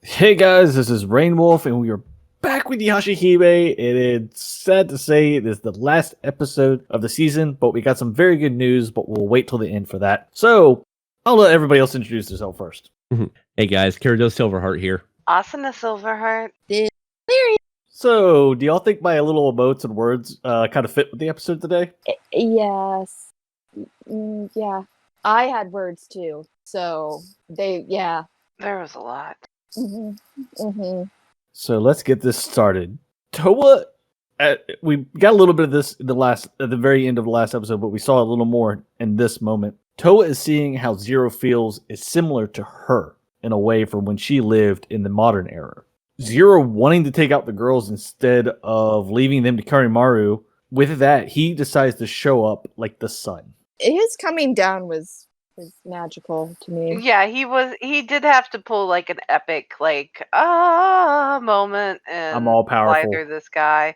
Hey guys, this is Rainwolf, and we are back with Yashahime. And it's sad to say it is the last episode of the season, but we got some very good news, but we'll wait till the end for that. So, I'll let everybody else introduce themselves first. Hey guys, Kirido Silverheart here. Asana Silverheart. So, do y'all think my little emotes and words kind of fit with the episode today? Yes. Yeah. I had words too. So yeah. There was a lot. So, let's get this started. Toa, we got a little bit of this at the very end of the last episode, but we saw a little more in this moment. Toa is seeing how Zero feels is similar to her in a way from when she lived in the modern era. Zero wanting to take out the girls instead of leaving them to Karimaru. With that, he decides to show up like the sun. His coming down was magical to me. Yeah, he did have to pull like an epic moment and I'm all fly powerful. through the sky.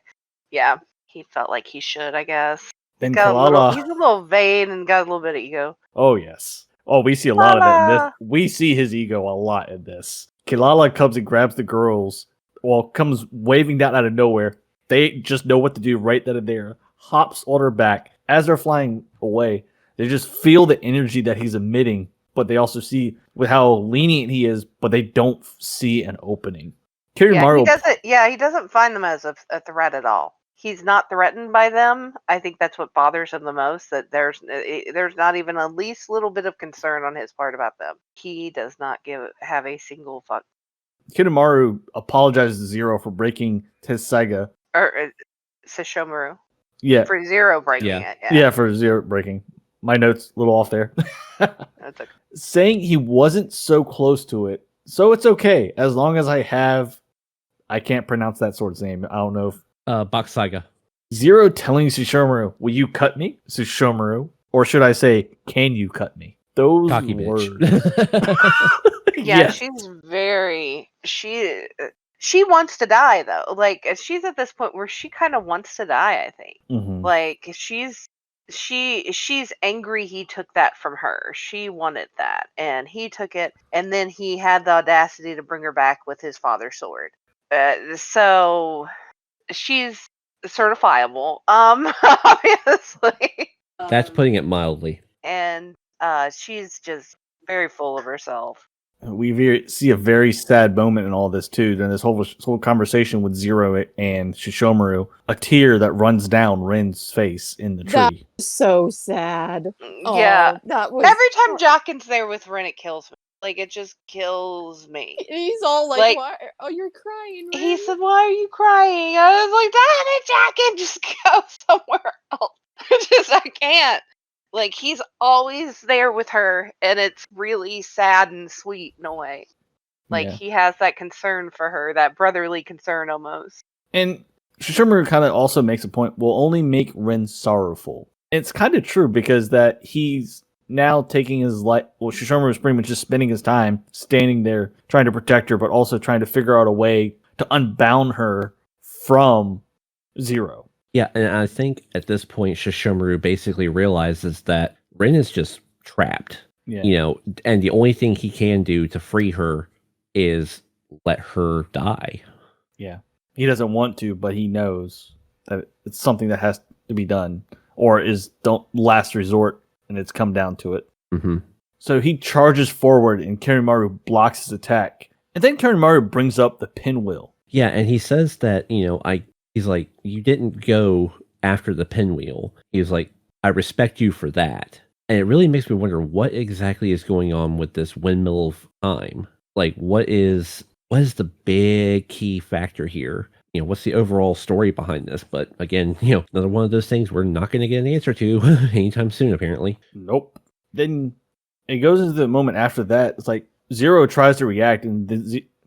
Yeah, he felt like he should, I guess. Then He's a Kalala. little vain and got a little bit of ego. Oh, yes. Oh, we see a lot of it in this. Kalala. We see his ego a lot in this. Kilala comes and grabs the girls. Well, comes waving down out of nowhere. They just know what to do right then and there. Hops on her back. As they're flying away, they just feel the energy that he's emitting, but they also see with how lenient he is, but they don't see an opening. Kirimaru, He doesn't find them as a threat at all. He's not threatened by them. I think that's what bothers him the most, that there's not even a least little bit of concern on his part about them. He does not have a single fuck. Kirimaru apologizes to Zero for breaking his Saiga. Or Sashomaru. Yeah. For Zero breaking it. Yeah, for Zero breaking. My note's a little off there. That's okay. Saying he wasn't so close to it, so it's okay as long as I can't pronounce that sword's name. I don't know if Bakusaiga. Zero telling Sushomaru, "Will you cut me, Sushomaru?" Or should I say, "Can you cut me?" Those Cocky words. Yeah, she's very she wants to die though. Like she's at this point where she kind of wants to die, I think. Mhm. Like she's angry he took that from her. She wanted that and he took it, and then he had the audacity to bring her back with his father's sword. So she's certifiable, obviously. That's putting it mildly. And she's just very full of herself. We see a very sad moment in all this too. During this whole conversation with Zero and Shishomaru, a tear that runs down Ren's face in the tree. That was so sad. Yeah, that was every time Jockin's there with Ren, it kills me. Like it just kills me. He's all like, why? Oh, you're crying, Ren. He said, "Why are you crying?" I was like, "Damn it, Jockin, just go somewhere else." I can't. Like he's always there with her, and it's really sad and sweet in a way. Like he has that concern for her, that brotherly concern almost. And Shishomaru kind of also makes a point, will only make Ren sorrowful. It's kind of true because that he's now taking his life. Well, Shishomaru is pretty much just spending his time standing there trying to protect her, but also trying to figure out a way to unbound her from Zero. Yeah, and I think at this point, Shishomaru basically realizes that Ren is just trapped. Yeah. You know, and the only thing he can do to free her is let her die. Yeah. He doesn't want to, but he knows that it's something that has to be done, or is the last resort, and it's come down to it. Mm-hmm. So he charges forward, and Kirimaru blocks his attack. And then Kirimaru brings up the pinwheel. Yeah, and he says that, he's like, you didn't go after the pinwheel. He's like, I respect you for that. And it really makes me wonder what exactly is going on with this windmill of time. Like, what is the big key factor here? What's the overall story behind this? But again, another one of those things we're not going to get an answer to anytime soon, apparently. Nope. Then it goes into the moment after that. It's like Zero tries to react, and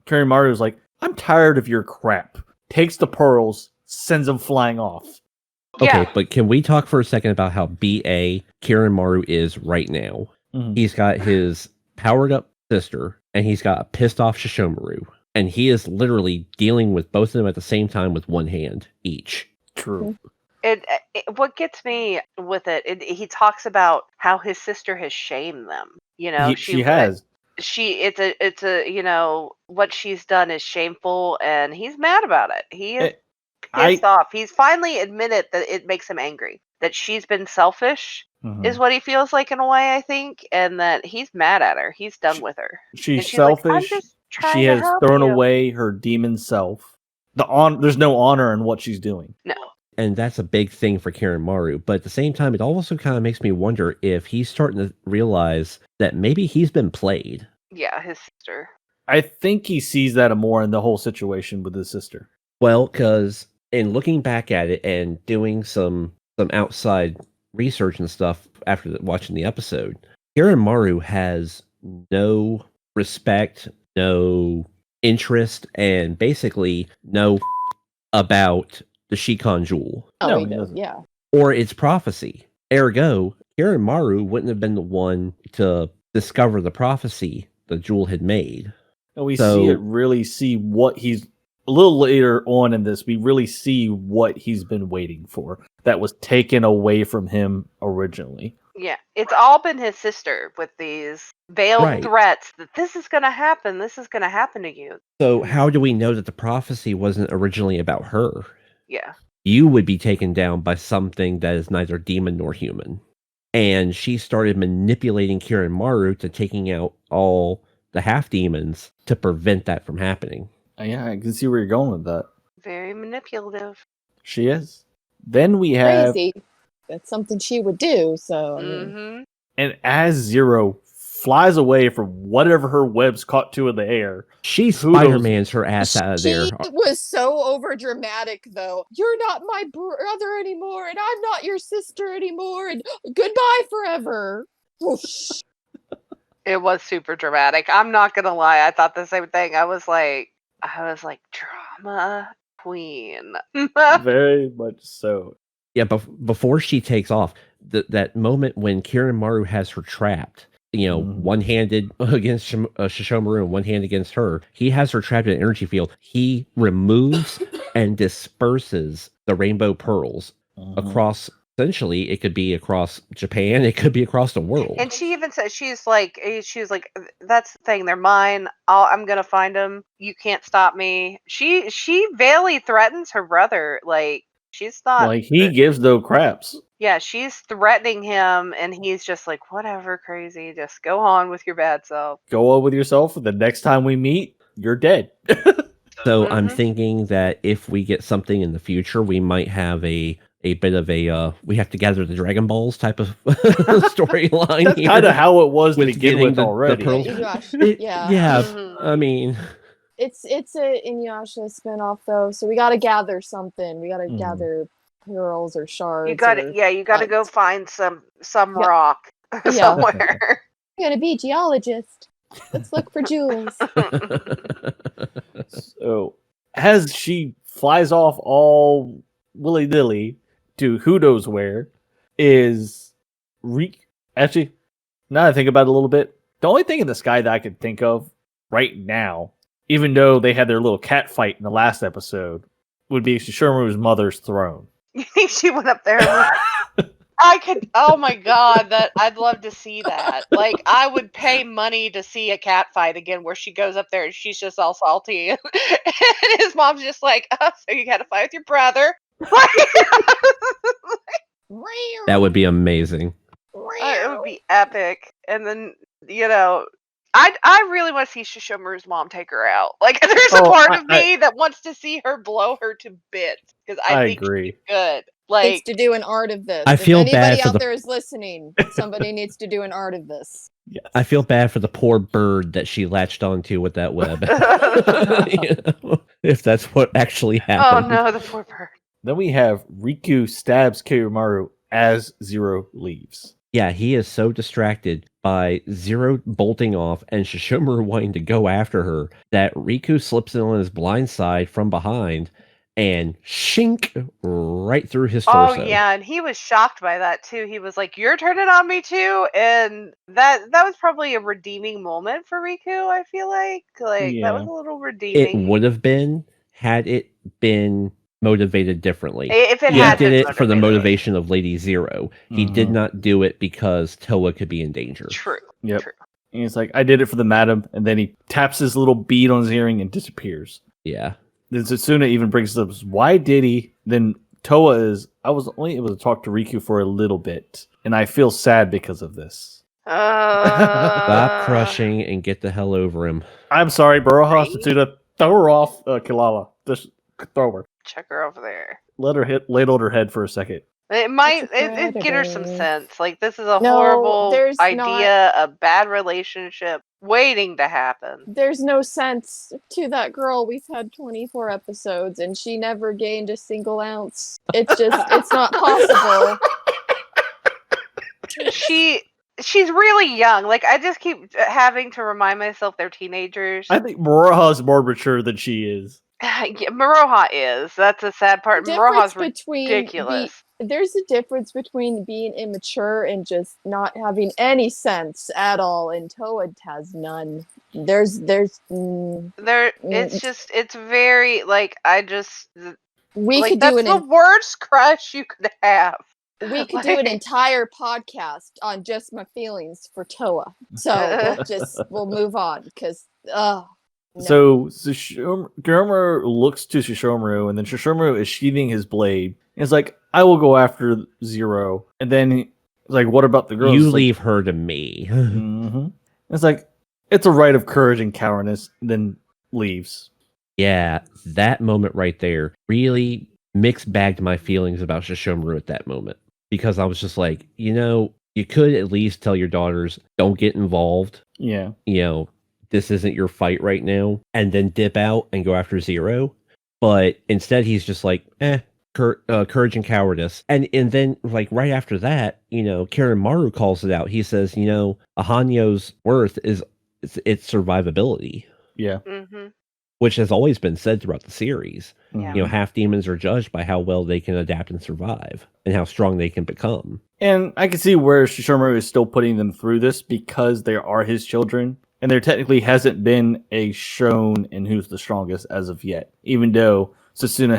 Kirimaru is like, I'm tired of your crap. Takes the pearls, sends them flying off. Okay, but can we talk for a second about how BA Kirimaru is right now? Mm-hmm. He's got his powered up sister, and he's got a pissed off Shishomaru. And he is literally dealing with both of them at the same time with one hand each. True. What gets me with it, he talks about how his sister has shamed them. She has. it's a what she's done is shameful, and he's mad about it. He is pissed off. He's finally admitted that it makes him angry. That she's been selfish is what he feels like in a way, I think, and that he's mad at her. He's done with her. She's she's like, "I'm selfish. just trying She to has help thrown you." away her demon self. There's no honor in what she's doing. No. And that's a big thing for Karen Maru. But at the same time, it also kind of makes me wonder if he's starting to realize that maybe he's been played. Yeah, his sister. I think he sees that more in the whole situation with his sister. Well, because in looking back at it and doing some outside research and stuff after watching the episode, Karen Maru has no respect, no interest, and basically no about the Shikon Jewel. Oh, No, he he does. doesn't. Yeah. Or its prophecy. Ergo, Karen Maru wouldn't have been the one to discover the prophecy the jewel had made. And we So- really see what he's a little later on in this. We really see what he's been waiting for that was taken away from him originally. Yeah, it's all been his sister with these veiled Right. threats that this is going to happen. This is going to happen to you. So how do we know that the prophecy wasn't originally about her? Yeah. You would be taken down by something that is neither demon nor human. And she started manipulating Karen Maru to taking out all the half demons to prevent that from happening. Yeah, I can see where you're going with that. Very manipulative. She is. Then we have, Crazy. That's something she would do. So I mean, Mm-hmm. and as Zero flies away from whatever her webs caught to in the air, She Who Spider-Man's her ass out of there. she was so over dramatic, though. You're not my brother anymore, and I'm not your sister anymore, and goodbye forever. Whoosh. It was super dramatic. I'm not gonna lie. I thought the same thing. I was like, drama queen. very much so. Yeah, before she takes off, that moment when Karen Maru has her trapped, one-handed against Shishomaru and one hand against her, he has her trapped in an energy field. He removes and disperses the rainbow pearls across, essentially, it could be across Japan, it could be across the world. And she even said, she was like, that's the thing. They're mine. I'm gonna find them. You can't stop me. She vaguely threatens her brother. Like, she's not. Like, he gives no craps. Yeah, she's threatening him, and he's just like, whatever, crazy. Just go on with your bad self. Go on with yourself. The next time we meet, you're dead. So I'm Mhm. thinking that if we get something in the future, we might have a bit of a we have to gather the Dragon Balls type of storyline. That's here kind of how it was to with begin getting with the already. pearls. Yeah. Yeah, Mhm. I mean, It's a Inuyasha spinoff though, so we got to gather something. We got to Mhm. gather pearls or shards. You got or, to, you got to go find some Yeah. rock Yeah. somewhere. I'm gonna be a geologist. Let's look for jewels. So, as she flies off all willy-nilly to who knows where, is actually, now that I think about it a little bit, the only thing in the sky that I could think of right now, even though they had their little cat fight in the last episode, would be Shishomaru's mother's throne. You think she went up there? I could. Oh my god, that I'd love to see that. Like, I would pay money to see a cat fight again, where she goes up there and she's just all salty, and his mom's just like, "Oh, so you got to fight with your brother?" that would be amazing. It would be epic. And then, I really want to see Shishomaru's mom take her out. Like, there's a part of me that wants to see her blow her to bits, because I think agree. she's good. Needs Like, to do an art of this. I feel if bad anybody for out the- there is listening, somebody needs to do an art of this. Yes. I feel bad for the poor bird that she latched onto with that web. If that's what actually oh happened. no, the poor bird. Then we have Riku stabs Kirimaru as Zero leaves. Yeah, he is so distracted by Zero bolting off and Shishomaru wanting to go after her that Riku slips in on his blind side from behind and shink right through his torso. Oh yeah, and he was shocked by that too. He was like, "You're turning on me too," and that was probably a redeeming moment for Riku. I feel like that was a little It redeeming. would have been had it been motivated differently. If it He had did been it for the motivated. motivation of Lady Zero. He did Mhm. not do it because Toa could be in danger. True. Yep. True. And he's like, I did it for the madam. And then he taps his little bead on his earring and disappears. Yeah. Then Satsuna even brings up, why did he? Then Toa is, I was only able to talk to Riku for a little bit. And I feel sad because of this. Stop crushing and get the hell over him. I'm sorry, Baroha, Right? Satsuna, throw her off Kilala. Just throw her. Check her over there. Let her ladle her head for a second. It might It's a get her some predator. sense. Like, this is a No, horrible there's idea, a bad relationship waiting to happen. There's no sense to that girl. We've had 24 episodes and she never gained a single ounce. It's not possible. She's really young. Like, I just keep having to remind myself they're teenagers. I think Baroha is more mature than she is. Yeah, Maroha is. That's a sad part. The Maroha's difference between ridiculous. there's a difference between being immature and just not having any sense at all, and Toa has none. It's very, like, we like, could that's do the worst crush you could have. we could do an entire podcast on just my feelings for Toa. So we'll move on because no. So Guillermo looks to Shishomaru, and then Shishomaru is sheathing his blade. And it's like, I will go after Zero. And then he's like, what about the girls? You It's leave her to me. Like, mhm. It's like, it's a rite of courage and cowardice, and then leaves. Yeah, that moment right there really mixed bagged my feelings about Shishomaru at that moment. Because I was just like, you could at least tell your daughters, don't get involved. Yeah. This isn't your fight right now, and then dip out and go after Zero. But instead, he's just like, courage and cowardice. And then, like, right after that, Karen Maru calls it out. He says, a Hanyo's worth is its survivability. Yeah. Mm-hmm. Which has always been said throughout the series. Yeah. Half demons are judged by how well they can adapt and survive, and how strong they can become. And I can see where Shishomaru is still putting them through this because they are his children. And there technically hasn't been a shown in who's the strongest as of yet, even though Sasuna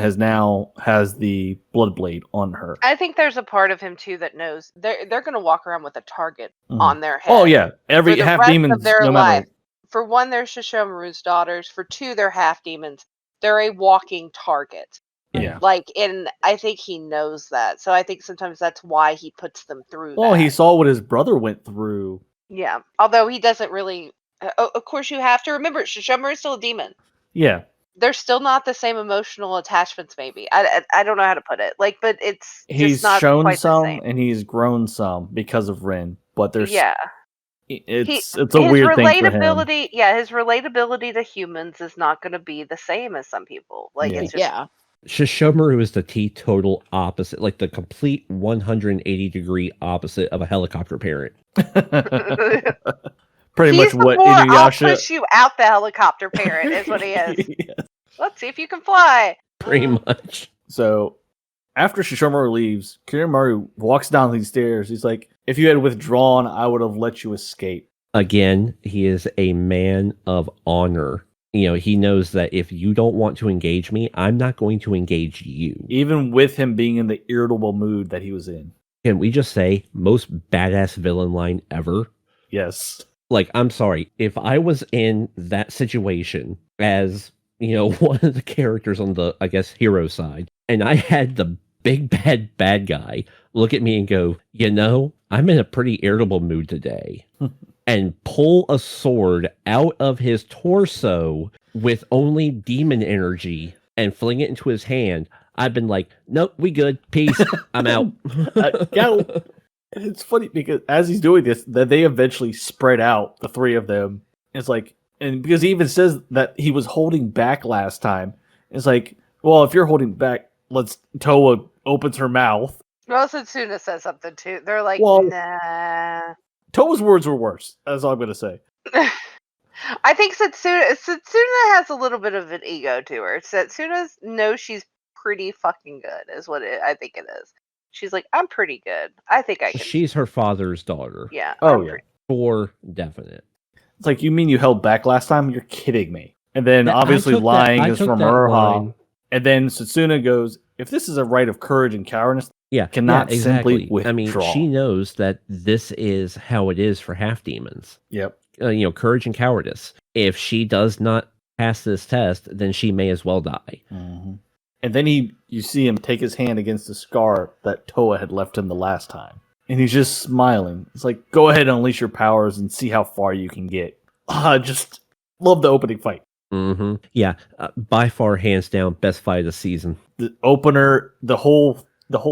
has the blood blade on her. I think there's a part of him too that knows they're going to walk around with a target on their head. Oh yeah, every for the half rest demons of their no life. matter. For one, they're Shishomaru's daughters. For two, they're half demons. They're a walking target. Yeah. And I think he knows that. So I think sometimes that's why he puts them through Well, that. he saw what his brother went through. Yeah. Although he doesn't really. Of course, you have to remember, Shishomaru is still a demon. Yeah. They're still not the same emotional attachments, maybe. I don't know how to put it. But it's He's just not shown quite some the same. and he's grown some because of Rin. But there's it's a his weird thing for him. relatability. Yeah, his relatability to humans is not going to be the same as some people. Like Yeah. it's just, Shishomaru is the teetotal opposite, like the complete 180-degree opposite of a helicopter parent. Pretty He's much what the more, I'll Inuyasha. push you out the helicopter parent is what he is. Yes. Let's see if you can fly. Pretty much. So after Shishomaru leaves, Kiramaru walks down these stairs. He's like, if you had withdrawn, I would have let you escape. Again, he is a man of honor. He knows that if you don't want to engage me, I'm not going to engage you. Even with him being in the irritable mood that he was in. Can we just say, most badass villain line ever? Yes. Like, I'm sorry, if I was in that situation as, one of the characters on the, I guess, hero side, and I had the big bad guy look at me and go, I'm in a pretty irritable mood today, and pull a sword out of his torso with only demon energy and fling it into his hand, I've been like, nope, we good, peace, I'm out. It's funny because as he's doing this, that they eventually spread out, the three of them. It's like, and because he even says that he was holding back last time. It's like, well, if you're holding back, Toa opens her mouth. Well, Satsuna says something too. They're like, Well, nah. Toa's words were worse. That's all I'm going to say. I think Satsuna has a little bit of an ego to her. Satsuna knows she's pretty fucking good, is what I think it is. She's like, I'm pretty good. I think I can. She's her father's daughter. Yeah. Oh, yeah. For definite. It's like, you mean you held back last time? You're kidding me. And then I obviously took lying that- I is took from that Urha. line. And then Satsuna goes, if this is a rite of courage and cowardice, cannot exactly. simply withdraw. I mean, she knows that this is how it is for half demons. Yep. courage and cowardice. If she does not pass this test, then she may as well die. Mm-hmm. And then you see him take his hand against the scar that Toa had left him the last time. And he's just smiling. It's like, go ahead and unleash your powers and see how far you can get. Just love the opening fight. Mm-hmm. Yeah, by far, hands down, best fight of the season. The opener, the whole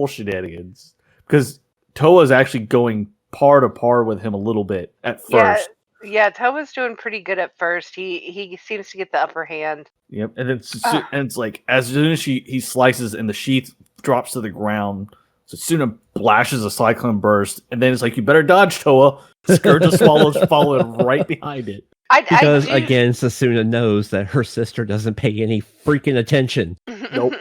shenanigans. Because Toa's actually going par to par with him a little bit at first. Yeah, Toa's doing pretty good at first. He seems to get the upper hand. Yep, and it's like as soon as he slices and the sheath drops to the ground, so Suna flashes a cyclone burst, and then it's like, you better dodge, Toa. Scourge of Swallows following right behind it. Because again, Sasuna knows that her sister doesn't pay any freaking attention. Nope.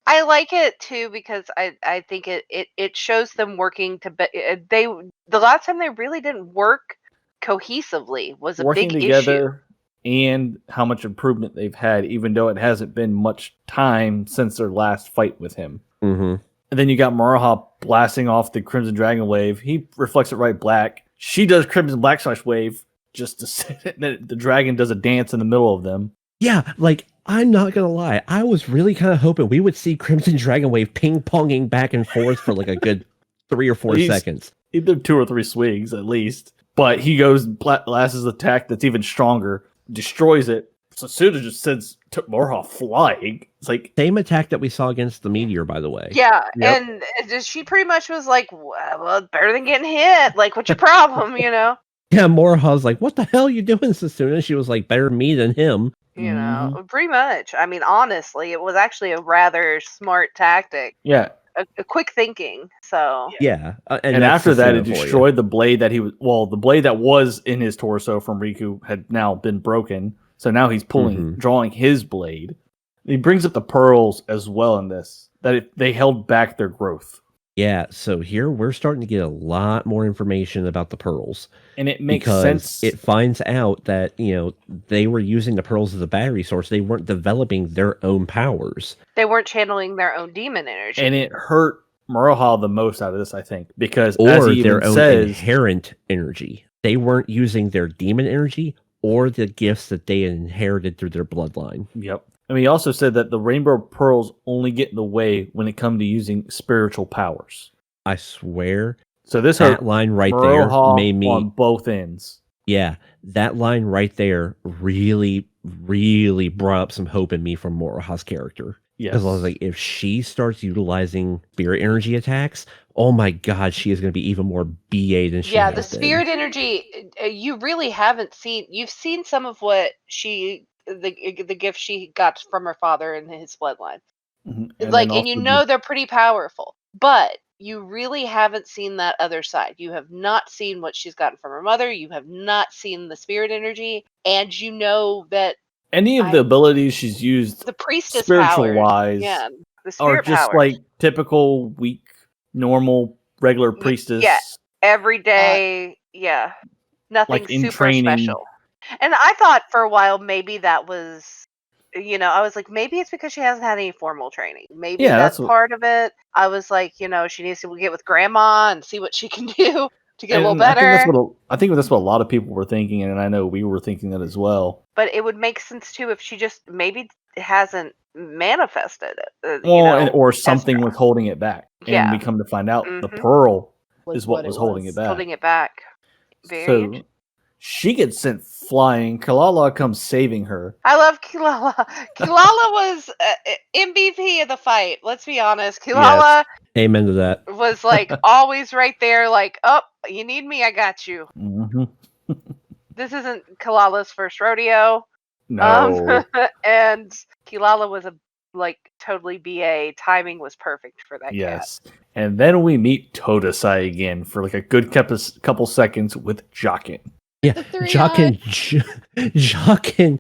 I like it too because I think it shows them working the last time they really didn't work cohesively was a working big together issue. And how much improvement they've had, even though it hasn't been much time since their last fight with him. Mm-hmm. And then you got Maraha blasting off the Crimson Dragon Wave. He reflects it right back. She does Crimson Black Slash Wave just to say that the dragon does a dance in the middle of them. Yeah, like, I'm not gonna lie, I was really kind of hoping we would see Crimson Dragon Wave ping-ponging back and forth for like a good 3 or 4 seconds. Either 2 or 3 swings at least. But he goes, blasts his attack that's even stronger, destroys it. So Suna just sends Maraha flying. It's like same attack that we saw against the meteor, by the way. Yeah, Yep. and she pretty much was like, well, better than getting hit. Like, what's your problem, Yeah, Maraha's like, what the hell are you doing, Sasuna? She was like, better me than him. You know, pretty much. I mean, honestly, it was actually a rather smart tactic. Yeah. A quick thinking. So yeah, and after that, it destroyed the blade that the blade that was in his torso from Riku had now been broken. So now he's drawing his blade. He brings up the pearls as well in this, that they held back their growth. Yeah, so here we're starting to get a lot more information about the pearls. And it makes sense. It finds out that, they were using the pearls as a battery source. They weren't developing their own powers. They weren't channeling their own demon energy. And it hurt Maraha the most out of this, I think, because or as he their own says, inherent energy. They weren't using their demon energy or the gifts that they inherited through their bloodline. Yep. I mean, he also said that the rainbow pearls only get in the way when it comes to using spiritual powers. I swear. So this that line right there made me on both ends. Yeah, that line right there really, really brought up some hope in me from Moroha's character. Yes. Because I was like, if she starts utilizing spirit energy attacks, oh my god, she is going to be even more BA than she has the spirit energy, you really haven't seen. You've seen some of what the gift she got from her father and his bloodline. Mm-hmm. And they're pretty powerful. But you really haven't seen that other side. You have not seen what she's gotten from her mother. You have not seen the spirit energy. And you know that any of the abilities she's used, the priestess spiritual wise, the spirit are just powers. like typical, weak, normal, regular priestess. Yeah, every day. Nothing like in super training. special. And I thought for a while maybe that was, I was like, maybe it's because she hasn't had any formal training. Maybe that's part of it. I was like, she needs to get with grandma and see what she can do to get a little better. I think that's what a lot of people were thinking, and I know we were thinking that as well. But it would make sense too if she just maybe hasn't manifested it. Or something was holding it back. And we come to find out the pearl is what was holding it back. Holding it back. So she gets sent flying. Kilala comes saving her. I love Kilala. Kilala was MVP of the fight. Let's be honest. Kilala amen to that. Was like always right there, like, oh, you need me, I got you. Mm-hmm. This isn't Kilala's first rodeo. No. And Kilala was totally BA. Timing was perfect for that Yes. Cat. And then we meet Todesai again for like a good couple seconds with Jockin. Yeah, Jockin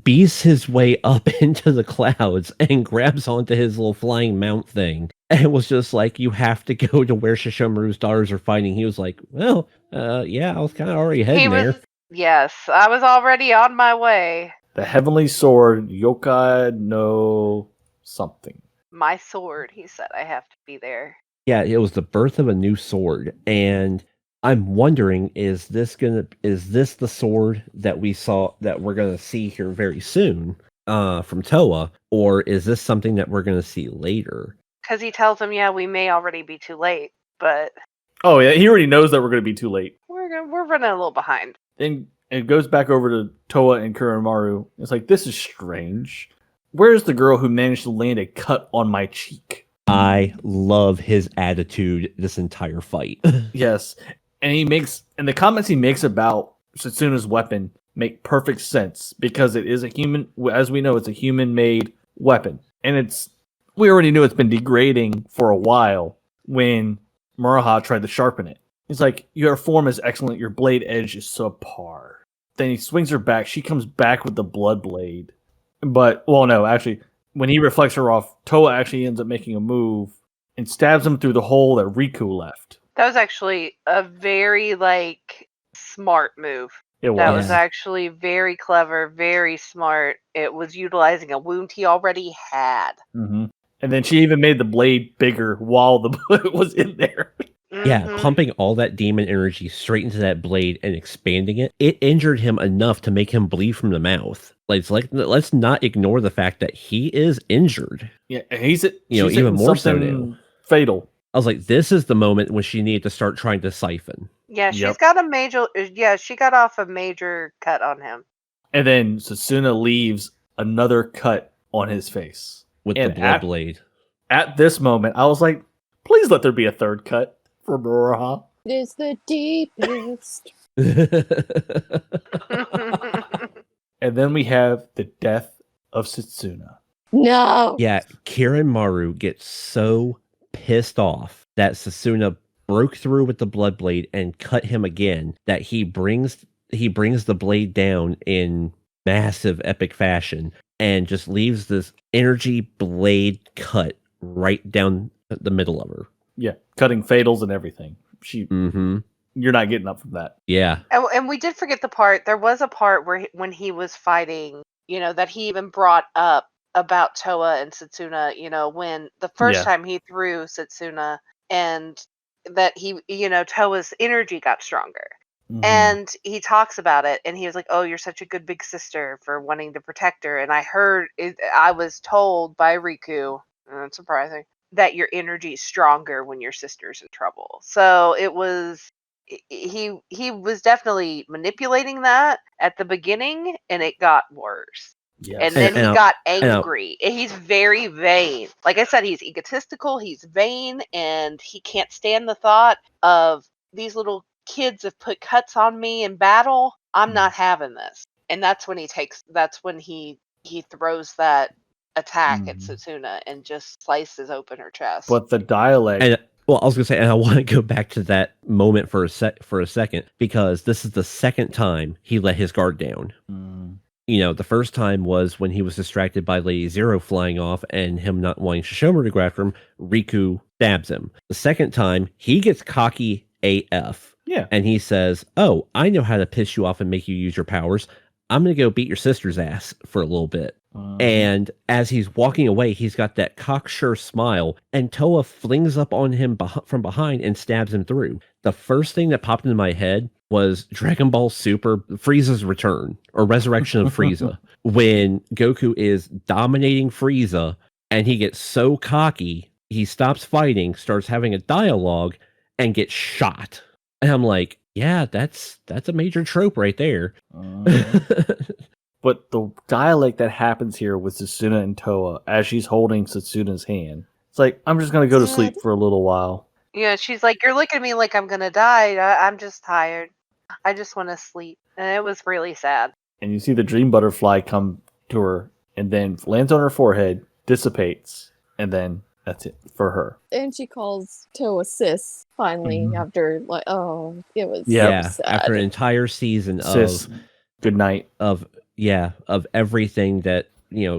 beats his way up into the clouds and grabs onto his little flying mount thing. And it was just like, you have to go to where Shishomaru's daughters are fighting. He was like, well, yeah, I was kind of already heading there. Yes, I was already on my way. The heavenly sword, Yokai no something. My sword, he said, I have to be there. Yeah, it was the birth of a new sword. And I'm wondering, is this the sword that we're gonna see here very soon from Toa, or is this something that we're gonna see later? Because he tells him, yeah, we may already be too late, but Oh yeah, he already knows that we're going to be too late. we're running a little behind. Then it goes back over to Toa and Kuramaru. It's like, this is strange. Where's the girl who managed to land a cut on my cheek? I love his attitude this entire fight. Yes. And the comments he makes about Satsuna's weapon make perfect sense because it is a human, as we know, it's a human-made weapon. And we already knew it's been degrading for a while when Muraha tried to sharpen it. He's like, your form is excellent, your blade edge is subpar. Then he swings her back, she comes back with the blood blade. But, well, no, actually, when he reflects her off, Toa actually ends up making a move and stabs him through the hole that Riku left. That was actually a very, smart move. It That was. was actually very clever, very smart. It was utilizing a wound he already had. Mm-hmm. And then she even made the blade bigger while the blade was in there. Yeah, Mhm. pumping all that demon energy straight into that blade and expanding it, it injured him enough to make him bleed from the mouth. Let's not ignore the fact that he is injured. Yeah, she's even more so something now. fatal. I was like, this is the moment when she needed to start trying to siphon. Yeah, she's Yep. got a major. Yeah, she got off a major cut on him. And then Sasuna leaves another cut on his face. With And the blood blade. At this moment, I was like, please let there be a third cut for Muraha. It is the deepest. And then we have the death of Setsuna. No. Yeah, Kirin Maru gets so pissed off that Sasuna broke through with the blood blade and cut him again that he brings the blade down in massive epic fashion and just leaves this energy blade cut right down the middle of her. Yeah, cutting fatals and everything. Mm-hmm. You're not getting up from that. Yeah. And we did forget the part. There was a part where when he was fighting, that he even brought up about Toa and Setsuna. When the first time he threw Setsuna, and that Toa's energy got stronger. Mhm. And he talks about it, and he was like, "Oh, you're such a good big sister for wanting to protect her." And I was told by Riku, not surprising, that your energy is stronger when your sister's in trouble. So it was he was definitely manipulating that at the beginning, and it got worse. Yes. And then he And got angry. And he's very vain. Like I said, he's egotistical, he's vain, and he can't stand the thought of these little kids have put cuts on me in battle. I'm not having this. And that's when he throws that attack at Setsuna and just slices open her chest. But the dialect. And well, I was gonna say, and I want to go back to that moment for a second, because this is the second time he let his guard down. The first time was when he was distracted by Lady Zero flying off and him not wanting Shishomaru to go after him. Riku stabs him. The second time, he gets cocky AF. Yeah. And he says, "Oh, I know how to piss you off and make you use your powers. I'm going to go beat your sister's ass for a little bit." And as he's walking away, he's got that cocksure smile, and Toa flings up on him from behind and stabs him through. The first thing that popped into my head was Dragon Ball Super Frieza's Return, or Resurrection of Frieza, when Goku is dominating Frieza and he gets so cocky, he stops fighting, starts having a dialogue, and gets shot. And I'm like, yeah, that's a major trope right there. But the dialect that happens here with Setsuna and Toa as she's holding Setsuna's hand, it's like, I'm just going to go to sleep for a little while. Yeah, she's like, "You're looking at me like I'm going to die. I'm just tired. I just want to sleep." And it was really sad. And you see the dream butterfly come to her and then lands on her forehead, dissipates, and then that's it for her. And she calls Toa sis finally after it was Yeah, so sad. after an entire season Sis, good night. of everything that,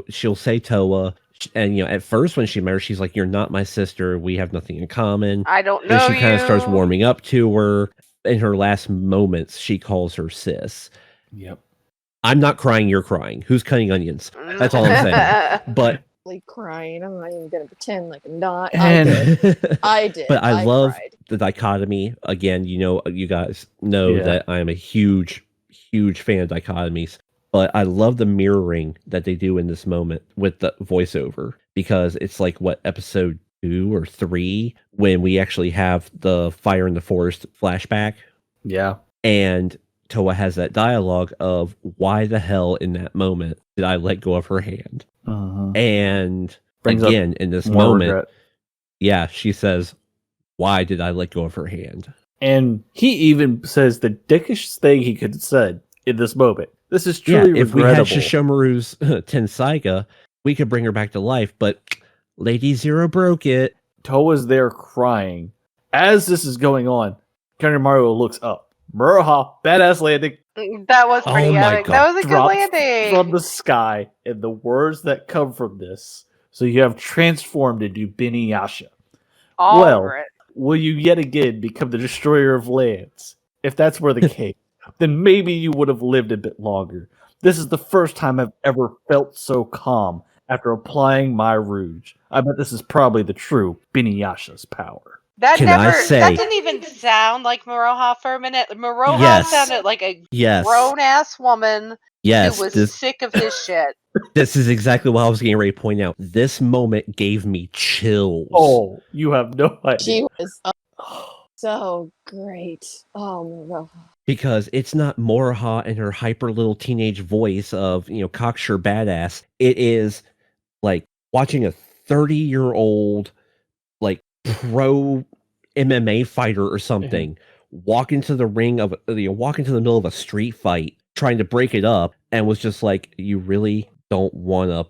she'll say Toa. And, at first when she met her, she's like, "You're not my sister. We have nothing in common." I don't know. And she kind of starts warming up to her. In her last moments, she calls her sis. Yep. I'm not crying, you're crying. Who's cutting onions? That's all I'm saying. But Crying. I'm not even gonna pretend like I'm not. And I did. But I love cried. the dichotomy. Again, you guys know Yeah. that I'm a huge fan of dichotomies. But I love the mirroring that they do in this moment with the voiceover, because it's like episode 2 or 3 when we actually have the Fire in the Forest flashback. Yeah. And Toa has that dialogue of why the hell in that moment did I let go of her hand? And Brings again, in this more moment, regret. yeah, she says, why did I let go of her hand? And he even says the dickish thing he could have said in this moment. This is truly if we had regrettable. Shishomaru's Tensaiga, we could bring her back to life, but Lady Zero broke it. Toa's there crying. As this is going on, Kanemaru looks up. Muraha, badass landing. That was pretty Oh my epic. God. That was a good Dropped landing. from the sky, and the words that come from this. So you have transformed into Beniyasha. All well, over it. Will you yet again become the destroyer of lands? If that's were the case, then maybe you would have lived a bit longer. This is the first time I've ever felt so calm after applying my rouge. I bet this is probably the true Beniyasha's power. That Can I never. say- That didn't even sound like Moroha for a minute. Moroha Yes. sounded like a Yes. grown ass woman Yes, who was this sick of his shit. this is exactly what I was getting ready to point out. This moment gave me chills. Oh, you have no idea. She was so great. Oh, Moroha. Because it's not Moroha and her hyper little teenage voice of, cocksure badass. It is like watching a 30-year-old, like, pro MMA fighter or something walk into the walk into the middle of a street fight, trying to break it up, and was just like, you really don't want to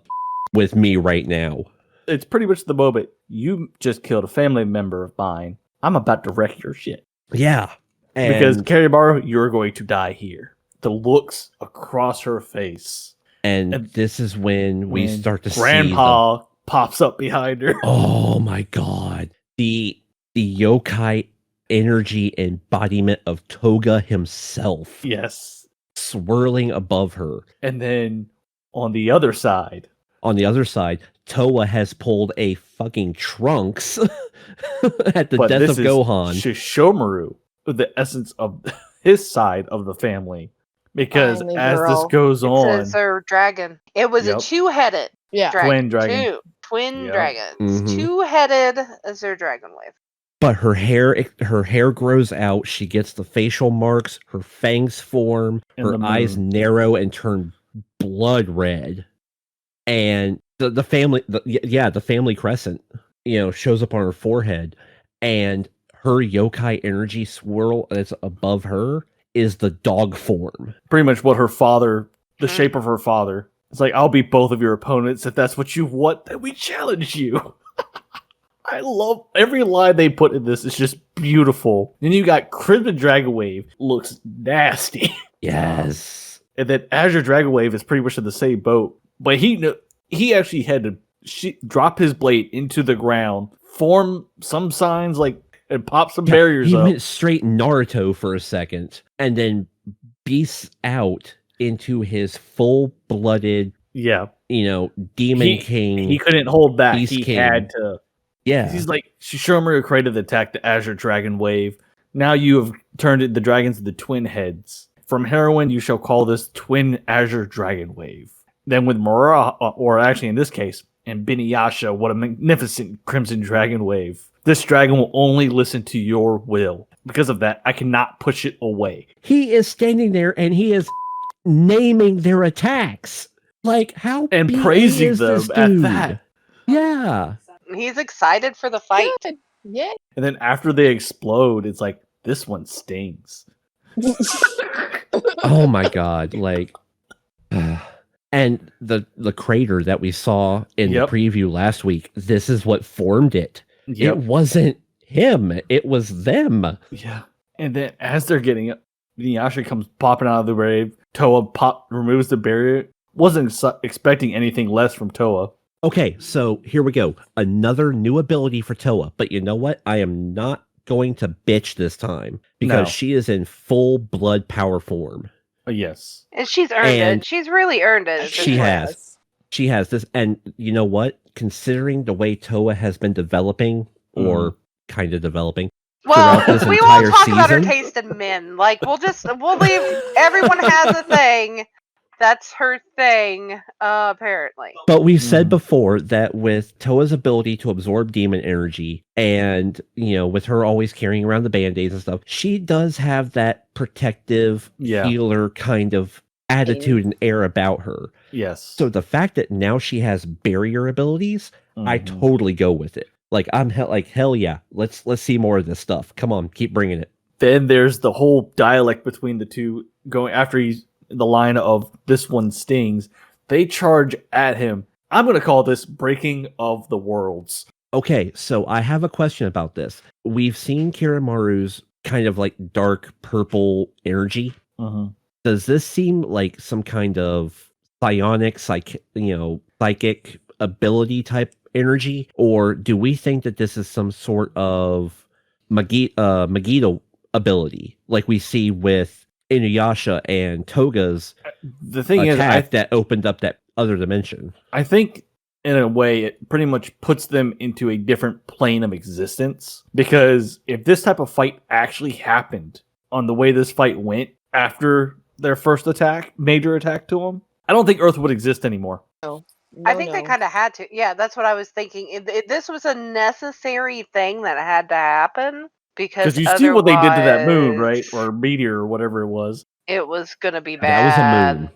with me right now. It's pretty much the moment you just killed a family member of mine. I'm about to wreck your shit. Yeah. Because Kanemaru, you're going to die here. The looks across her face. And this is when we start to Grandpa pops up behind her. Oh my god. The yokai energy embodiment of Toga himself. Yes. Swirling above her. And then on the other side, Toa has pulled a fucking Trunks at the but death this of is Gohan. Shishomaru, the essence of his side of the family. Because Finally, as girl. this goes on, It's a dragon. It was Yep. a two-headed Yeah. dragon. Twin dragon. Twin Yep. dragons. Mhm. Two-headed as their dragon wave. But her hair grows out. She gets the facial marks. Her fangs form. And Her the eyes moon. narrow and turn blood red. And the family crescent, shows up on her forehead. And her yokai energy swirl that's above her is the dog form. pretty much what her father, the shape of her father. It's like, I'll beat both of your opponents. If that's what you want, then we challenge you. I love every line they put in this. Is just beautiful. Then you got Crimson Dragon Wave, looks nasty. Yes. And then Azure Dragon Wave is pretty much in the same boat. But he actually had to drop his blade into the ground, form some signs and pop some barriers He up. went straight Naruto for a second and then beasts out into his full-blooded, Yeah. Demon King. He couldn't hold back. Beast He King. had to. Yeah. He's like, Shishomaru created the attack, the Azure Dragon Wave. Now you have turned the dragons into twin heads. From heroin, you shall call this Twin Azure Dragon Wave. Then with Mora, or actually in this case, and Beniyasha, what a magnificent Crimson Dragon Wave. This dragon will only listen to your will. Because of that, I cannot push it away. He is standing there and he is naming their attacks. Like, how And BA praising is them this at dude? that. Yeah. He's excited for the fight. Good. Yeah. And then after they explode, it's like, this one stings. Oh my god. Like, and the crater that we saw in Yep. the preview last week, this is what formed it. Yep. It wasn't him. It was them. Yeah. And then as they're getting up, Beniyasha comes popping out of the grave. Toa removes the barrier. Wasn't expecting anything less from Toa. Okay, so here we go. Another new ability for Toa. But you know what? I am not going to bitch this time because No. she is in full blood power form. Yes. And she's earned And it. She's really earned it. at this she point. has. She has this. And you know what? Considering the way Toa has been developing, or kind of developing, Well, throughout this we entire won't talk about our season. taste in men. Like, we'll leave. Everyone has a thing. That's her thing, apparently. But we've said Mhm. before that with Toa's ability to absorb demon energy and, with her always carrying around the band-aids and stuff, she does have that protective Yeah. healer kind of attitude and air about her. Yes. So the fact that now she has barrier abilities, I Mhm. totally go with it. Like hell yeah, let's see more of this stuff. Come on, keep bringing it. Then there's the whole dialect between the two going after he's the line of this one stings. They charge at him. I'm going to call this breaking of the worlds. Okay, so I have a question about this. We've seen Kiramaru's kind of like dark purple energy. Mhm. Does this seem like some kind of psionic, psychic ability type energy, or do we think that this is some sort of Megiddo ability, like we see with Inuyasha and Toga's The thing is, attack that opened up that other dimension? I think in a way it pretty much puts them into a different plane of existence, because if this type of fight actually happened on the way this fight went after their first major attack to him, I don't think Earth would exist anymore. No, I think they no. kind of had to. Yeah, that's what I was thinking. This was a necessary thing that had to happen because Because you see what they did to that moon, right? otherwise Or meteor, or whatever it was. it was gonna be That was a bad. moon.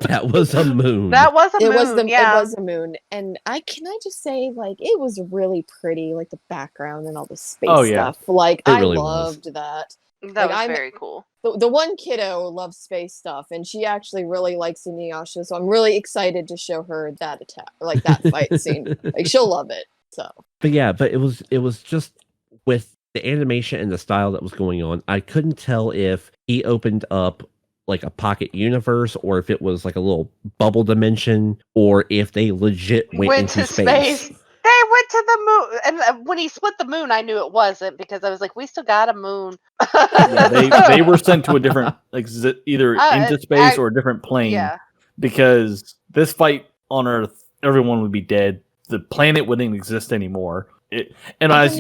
That was a moon. That was a moon. It was a moon, and I just say, like, it was really pretty, like the background and all the space stuff. Like, It I really loved that. That Like, was very cool. The one kiddo loves space stuff, and she actually really likes Inuyasha, so I'm really excited to show her that attack, like that fight scene. Like, she'll love it. So, but it was just with the animation and the style that was going on. I couldn't tell if he opened up like a pocket universe, or if it was like a little bubble dimension, or if they legit went into to space. They went to the moon, and when he split the moon, I knew it wasn't, because I was like, "We still got a moon." Yeah, they were sent to a different, either into space or a different plane. Yeah. Because this fight on Earth, everyone would be dead. The planet wouldn't exist anymore. As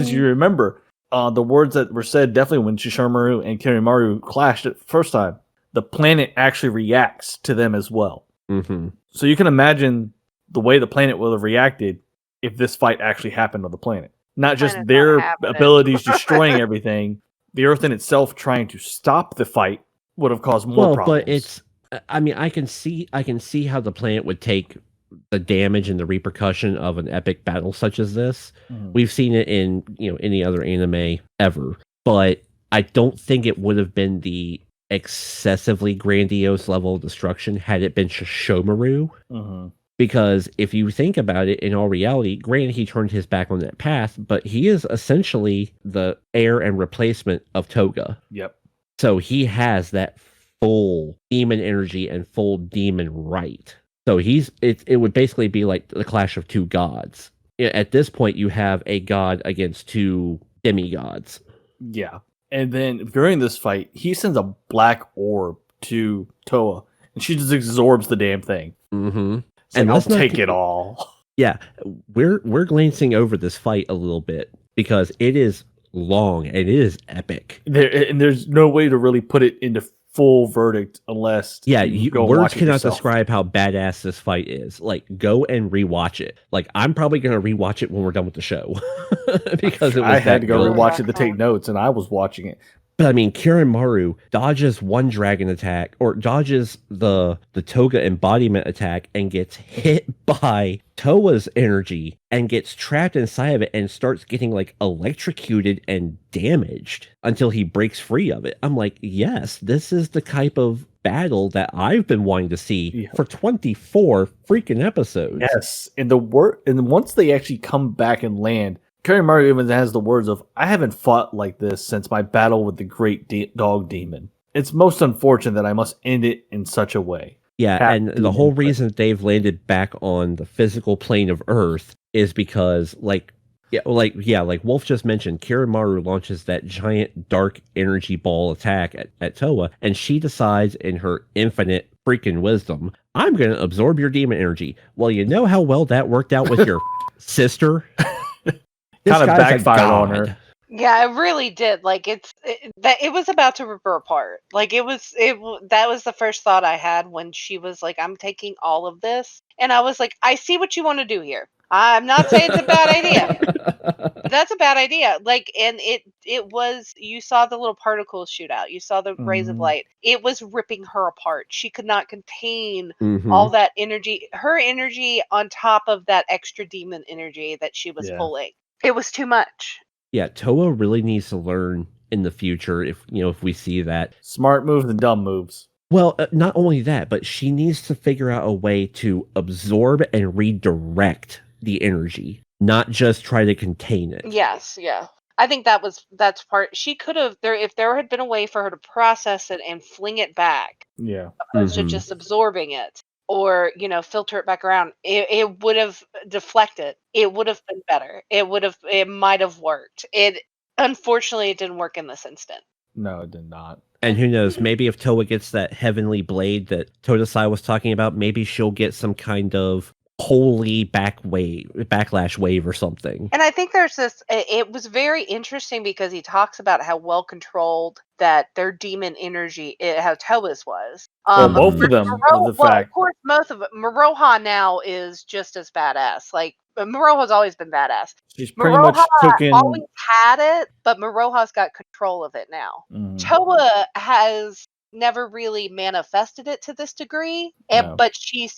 you remember, the words that were said definitely when Shishimaru and Kirimaru clashed it first time, the planet actually reacts to them as well. Mm-hmm. So you can imagine the way the planet would have reacted if this fight actually happened on the planet. Not just their abilities destroying everything, the Earth in itself trying to stop the fight would have caused more problems. But I can see how the planet would take the damage and the repercussion of an epic battle such as this. Mhm. We've seen it in any other anime ever, but I don't think it would have been the excessively grandiose level of destruction had it been Shishimaru. Mm-hmm. Because if you think about it, in all reality, granted he turned his back on that path, but he is essentially the heir and replacement of Toga. Yep. So he has that full demon energy and full demon right. So it would basically be like the clash of two gods. At this point, you have a god against two demigods. Yeah. And then during this fight, he sends a black orb to Toa, and she just absorbs the damn thing. Mm-hmm. And I'll take it all. Yeah, we're glancing over this fight a little bit because it is long and it is epic. There's no way to really put it into full verdict unless words cannot describe how badass this fight is. Like, go and rewatch it. Like, I'm probably gonna rewatch it when we're done with the show because I had to go rewatch it to take notes, and I was watching it. But I mean, Kirimaru dodges one dragon attack, or dodges the Toga embodiment attack, and gets hit by Toa's energy and gets trapped inside of it and starts getting like electrocuted and damaged until he breaks free of it. I'm like, yes, this is the type of battle that I've been wanting to see for 24 freaking episodes. Yes, and once they actually come back and land, Kirimaru even has the words of, "I haven't fought like this since my battle with the great dog demon. It's most unfortunate that I must end it in such a way." Yeah, and the whole reason that they've landed back on the physical plane of Earth is because, like Wolf just mentioned, Kirimaru launches that giant dark energy ball attack at Toa, and she decides in her infinite freaking wisdom, I'm going to absorb your demon energy. Well, you know how well that worked out with your sister? Kind of backfired on her. Yeah, it really did. Like it was about to rip her apart. Like that was the first thought I had when she was like, "I'm taking all of this," and I was like, "I see what you want to do here. I'm not saying it's a bad idea. That's a bad idea." Like, and it was. You saw the little particles shoot out. You saw the rays of Mhm. light. It was ripping her apart. She could not contain Mhm. all that energy. Her energy on top of that extra demon energy that she was Yeah. pulling. It was too much. Yeah, Toa really needs to learn in the future if we see that. Smart moves and dumb moves. Well, not only that, but she needs to figure out a way to absorb and redirect the energy, not just try to contain it. Yes, yeah. I think that's part. She could have if there had been a way for her to process it and fling it back, Yeah. opposed to Mhm. just absorbing it, or filter it back around. It would have deflected. It would have been better. It might have worked. Unfortunately it didn't work in this instant. No, it did not. And who knows, maybe if Toa gets that heavenly blade that Todesai was talking about, maybe she'll get some kind of holy backlash wave or something. And I think there's this. It was very interesting because he talks about how well controlled that their demon energy, how Toa's was. Well, Mhm. both of them, of the Well, of fact. course, most of it. Maroha now is just as badass. Like Maroha's always been badass. She's pretty much Maroha took always in. had it, but Maroha's got control of it now. Mhm. Toa has never really manifested it to this degree, No. but she's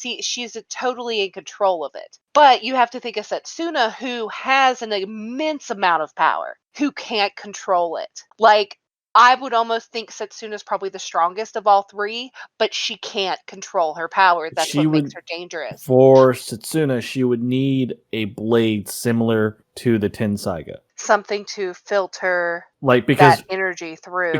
totally in control of it. But you have to think of Setsuna, who has an immense amount of power, who can't control it. Like, I would almost think Setsuna's probably the strongest of all three, but she can't control her power. That's She what makes would- her dangerous. For Setsuna, she would need a blade similar to the Tensaiga. Something to filter Like, because that energy through.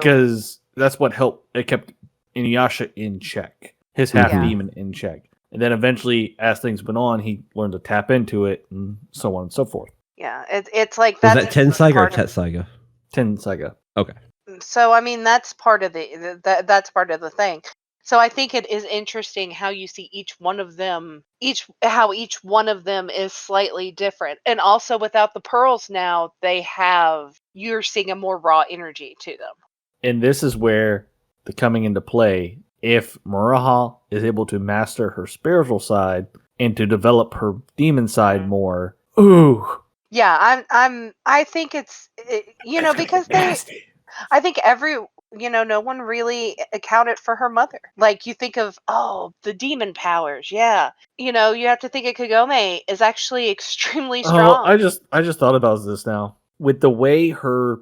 that's what helped. It kept Inuyasha in check, his half demon in check, and then eventually, as things went on, he learned to tap into it, and so on and so forth. Yeah, it's like Was that's that Tensaiga or part of- Tetsaiga? Tensaiga. Okay. So I mean that's part of that's part of the thing. So I think it is interesting how you see each one of them, how each one of them is slightly different, and also without the pearls now, you're seeing a more raw energy to them. And this is where the coming into play. If Muraha is able to master her spiritual side and to develop her demon side more, ooh, Yeah, I think because I think no one really accounted for her mother. Like you think of, oh, the demon powers. Yeah. You have to think of Kagome is actually extremely strong. I just thought about this now. With the way her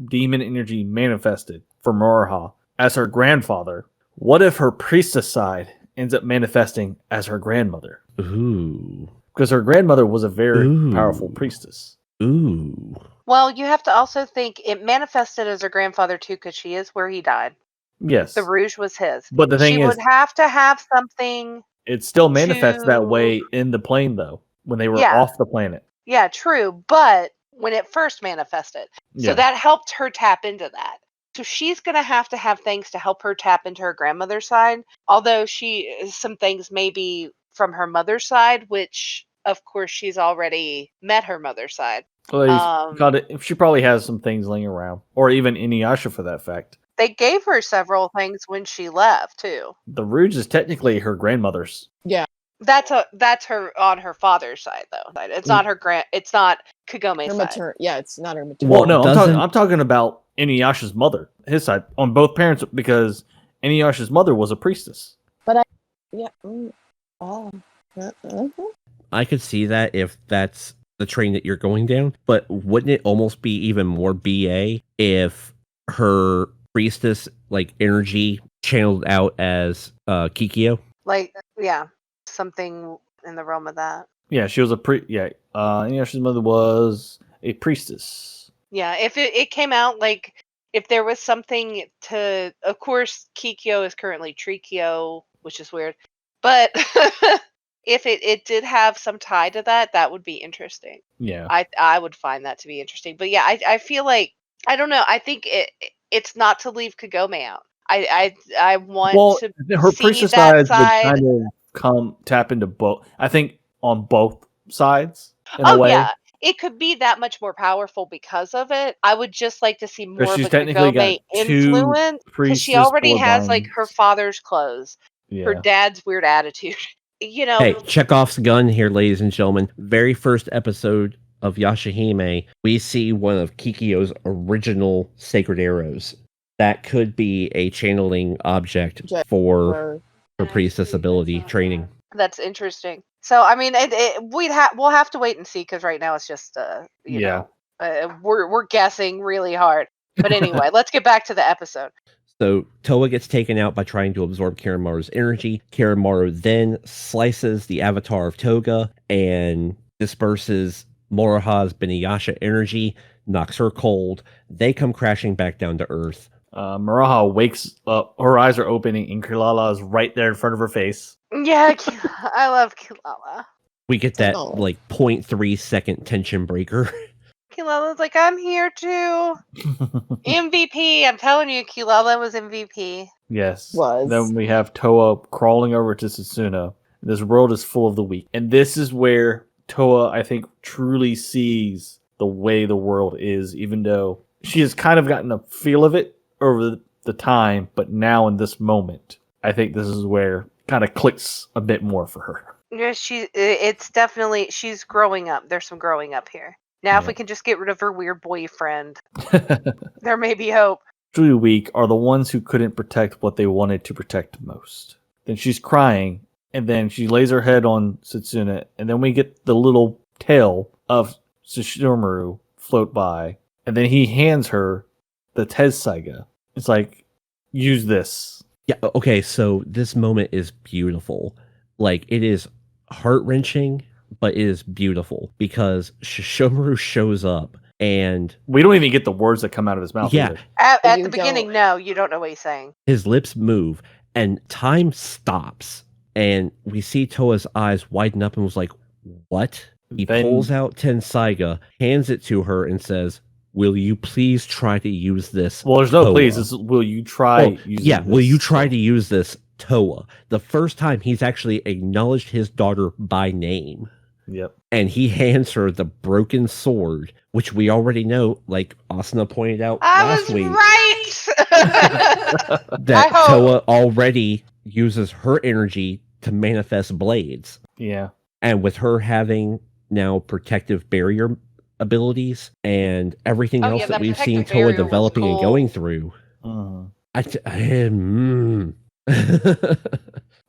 demon energy manifested for Muraha as her grandfather, what if her priestess side ends up manifesting as her grandmother? Ooh. Because her grandmother was a very Ooh. powerful priestess. Ooh. Well, you have to also think it manifested as her grandfather too, because she is where he died. Yes. The rouge was his. But the thing she is, would have to have something. it still manifests that to- way in the plane, though, when they were Yeah. off the planet. Yeah, true. But when it first manifested, so Yeah. that helped her tap into that. So she's going to have things to help her tap into her grandmother's side. Although some things maybe from her mother's side, which of course she's already met her mother's side. Well, she probably has some things laying around, or even Inuyasha for that fact. They gave her several things when she left too. The Rouge is technically her grandmother's. Yeah. That's her on her father's side though. It's not it's not Kagome's Her side. Yeah, it's not her maternal. Well, no, I'm talking about Inuyasha's mother, his side, on both parents, because Inuyasha's mother was a priestess. Yeah. I could see that if that's the train that you're going down, but wouldn't it almost be even more BA if her priestess like energy channeled out as Kikyo? Like, yeah, something in the realm of that. Yeah, she was Inuyasha's mother was a priestess. Yeah, if it came out like if there was something to, of course, Kikyo is currently Trikyo, which is weird, but if it did have some tie to that, that would be interesting. Yeah, I would find that to be interesting. But yeah, I feel like I don't know. I think it's not to leave Kagome out. I want to her see priestess that side would kind of tap into both. I think on both sides in a way. Yeah. it could be that much more powerful because of it. I would just like to see more of she's a technically got Kagome 2 influence because she priestess already has like bloodlines. her father's clothes, her Yeah. dad's weird attitude. You know, Hey, Chekhov's gun here, ladies and gentlemen. Very first episode of Yashahime, we see one of Kikyo's original sacred arrows. That could be a channeling object for her priestess ability training. that's interesting. So I mean, we'll have to wait and see because right now it's just you Yeah. know, we're guessing really hard. But anyway, let's get back to the episode. So Toa gets taken out by trying to absorb Kiramaru's energy. Kiramaru then slices the avatar of Toga and disperses Moroha's Beniyasha energy, knocks her cold. They come crashing back down to Earth. Maraha wakes up, her eyes are opening, and Kilala is right there in front of her face. Yeah, I love Kilala. We get that Oh. like 0.3 second tension breaker. Kilala's like, I'm here too. MVP. I'm telling you, Kilala was MVP. Yes. Was. Then we have Toa crawling over to Sutsuna. This world is full of the weak. And this is where Toa, I think, truly sees the way the world is, even though she has kind of gotten a feel of it over the time, but now in this moment, I think this is where it kind of clicks a bit more for her. Yeah, it's definitely, she's growing up. There's some growing up here. Now, if Yeah. we can just get rid of her weird boyfriend, there may be hope. Truly weak are the ones who couldn't protect what they wanted to protect most. Then she's crying, and then she lays her head on Sutsuna, and then we get the little tail of Sesshomaru float by, and then he hands her the Tessaiga. It's like, use this. Yeah, okay, so this moment is beautiful. Like, it is heart-wrenching, but it is beautiful because Sesshomaru shows up and We don't even get the words that come out of his mouth. Yeah. either. At You the beginning, don't. no, you don't know what he's saying. his lips move and time stops and we see Toa's eyes widen up and was like, what? He Then- pulls out Tensaiga, hands it to her and says, will you please try to use this? Well, there's no Toa? please. This is, will you try? Well, using yeah, will this? you try to use this, Toa? The first time he's actually acknowledged his daughter by name. Yep. And he hands her the broken sword, which we already know, like Asuna pointed out I last was week, right. that I hope. Toa already uses her energy to manifest blades. Yeah. And with her having now protective barrier abilities and everything Oh, else yeah, that that we've seen protective barrier Toa was developing and cool. going through, Mhm.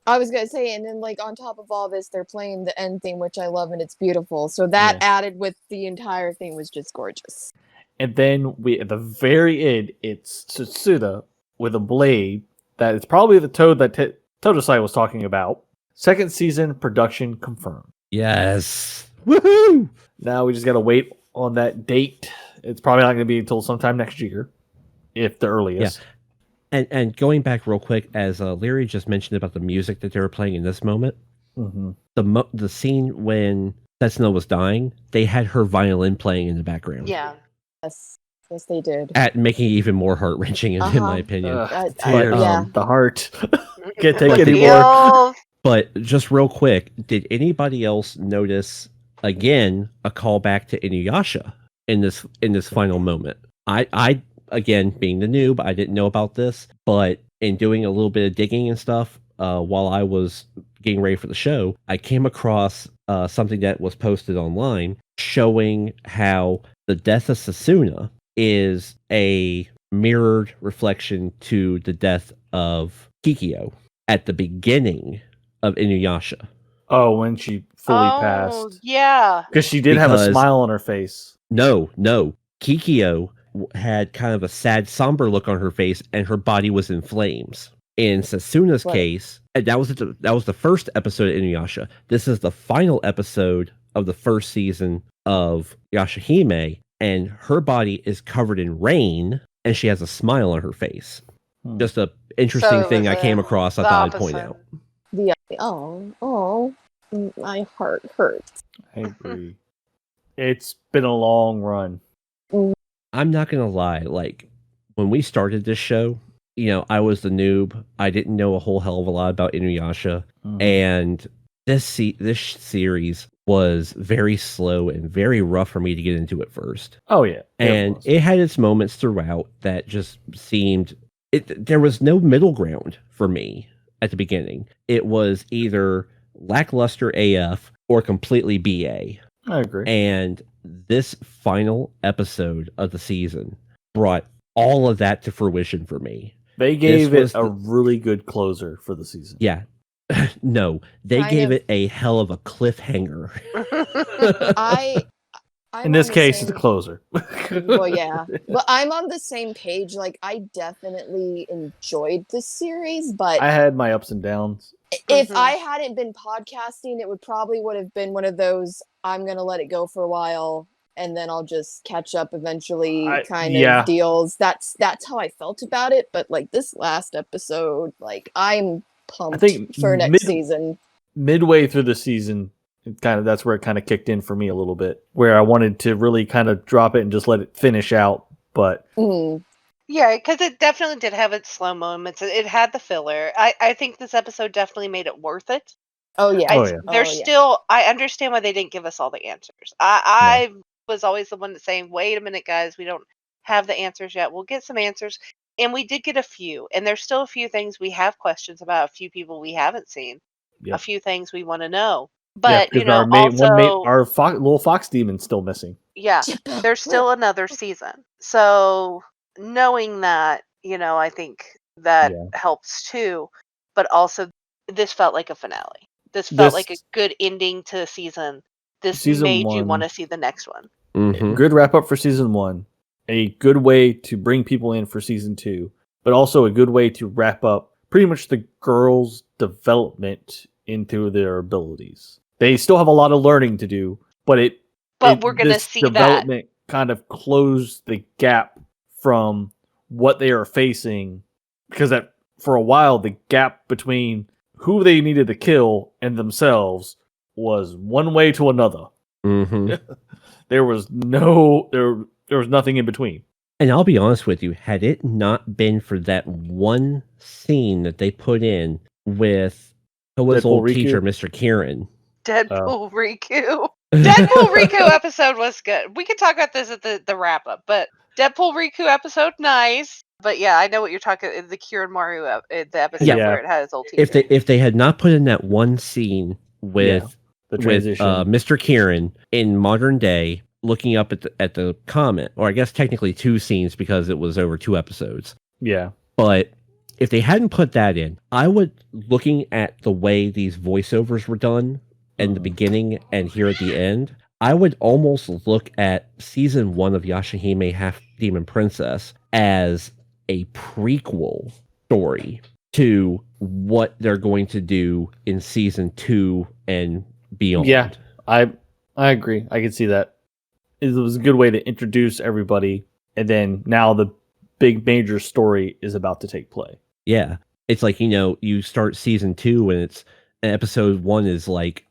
I was gonna say, and then like on top of all this, they're playing the end theme, which I love, and it's beautiful. So that Yeah. added with the entire thing was just gorgeous. And then we, at the very end, it's Tsutsuda with a blade that is probably the toad that Todosai was talking about. Second season production confirmed. Yes. Woohoo! Now we just got to wait on that date. It's probably not going to be until sometime next year, if the earliest. And going back real quick, as Larry just mentioned about the music that they were playing in this moment, Mm-hmm. the scene when Setsuna was dying, they had her violin playing in the background. Yeah. Yes, yes, they did. At making it even more heart wrenching, in Uh-huh. my opinion. Tears yeah. on the heart. Can't take But any the- more. But just real quick, did anybody else notice again a callback to Inuyasha in this final moment? I again being the noob, I didn't know about this, but in doing a little bit of digging and stuff while I was getting ready for the show, I came across something that was posted online showing how the death of Sasuna is a mirrored reflection to the death of Kikyo at the beginning of Inuyasha. Oh, when she fully passed. Yeah. Because she did have a Because- smile on her face. No. Kikyo had kind of a sad, somber look on her face, and her body was in flames. In Sasuna's Right. case, and that was the first episode of Inuyasha. This is the final episode of the first season of Yashahime, and her body is covered in rain, and she has a smile on her face. Hmm. Just a interesting So thing it I was, came across. I the thought I'd point opposite. out. My heart hurts. I agree. It's been a long run. I'm not gonna lie, like when we started this show, I was the noob. I didn't know a whole hell of a lot about Inuyasha, Mhm. and this series was very slow and very rough for me to get into at first. Oh yeah, And was. it had its moments throughout that just seemed there was no middle ground for me at the beginning. It was either lackluster AF or completely BA. I agree. And this final episode of the season brought all of that to fruition for me. They gave was it a really good closer for the season. Yeah. No, they Kind gave of- it a hell of a cliffhanger. I'm In this on the case, it's same- a closer. Well, yeah, but I'm on the same page. Like, I definitely enjoyed this series, but I had my ups and downs. if Mhm. I hadn't been podcasting, it would have been one of those I'm gonna let it go for a while and then I'll just catch up eventually kind yeah. of deals. That's how I felt about it. But like this last episode, like I'm pumped think for next season. Midway through the season, that's where it kind of kicked in for me a little bit, where I wanted to really kind of drop it and just let it finish out. But Yeah, because it definitely did have its slow moments. It had the filler. I think this episode definitely made it worth it. Oh yeah. There's still. I understand why they didn't give us all the answers. I was always the one that's saying, "Wait a minute, guys, we don't have the answers yet. We'll get some answers." And we did get a few, and there's still a few things we have questions about. A few people we haven't seen. Yep. A few things we want to know. But because our little fox demon's still missing. Yeah, there's still another season. So knowing that, I think that helps too. But also, this felt like a finale. This felt like a good ending to the season. This made you want to see the next one. Mm-hmm. Good wrap up for season 1. A good way to bring people in for season 2, but also a good way to wrap up pretty much the girls' development into their abilities. They still have a lot of learning to do, but we're going to see development kind of closed the gap from what they are facing, because for a while the gap between who they needed to kill and themselves was one way to another. Mm-hmm. There was nothing in between. And I'll be honest with you, had it not been for that one scene that they put in with Toa's old Riku? teacher, Mr. Kieran. Deadpool Riku. Deadpool Riku episode was good. We could talk about this at the wrap up, but Deadpool Riku episode, nice. But yeah, I know what you're talking. The Kieran Maru the episode where it had his old teacher. If they had not put in that one scene with the transition, Mr. Kieran in modern day, looking up at the comment, or I guess technically 2 scenes because it was over 2 episodes. Yeah, but if they hadn't put that in, I would, looking at the way these voiceovers were done in the beginning and here at the end, I would almost look at season 1 of Yashahime Half Demon Princess as a prequel story to what they're going to do in season 2 and beyond. Yeah, I agree. I can see that. It was a good way to introduce everybody, and then now the big major story is about to take place. Yeah. It's like, you start season 2 and it's episode 1 is like,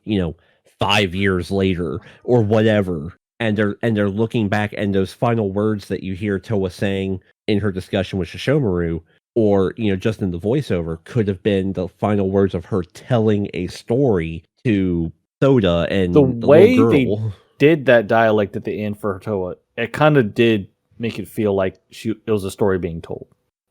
5 years later or whatever. And they're looking back, and those final words that you hear Toa saying in her discussion with Shishomaru, or, just in the voiceover, could have been the final words of her telling a story to Soda and the way little they girl. did that dialect at the end for Toa, it kind of did make it feel like it was a story being told.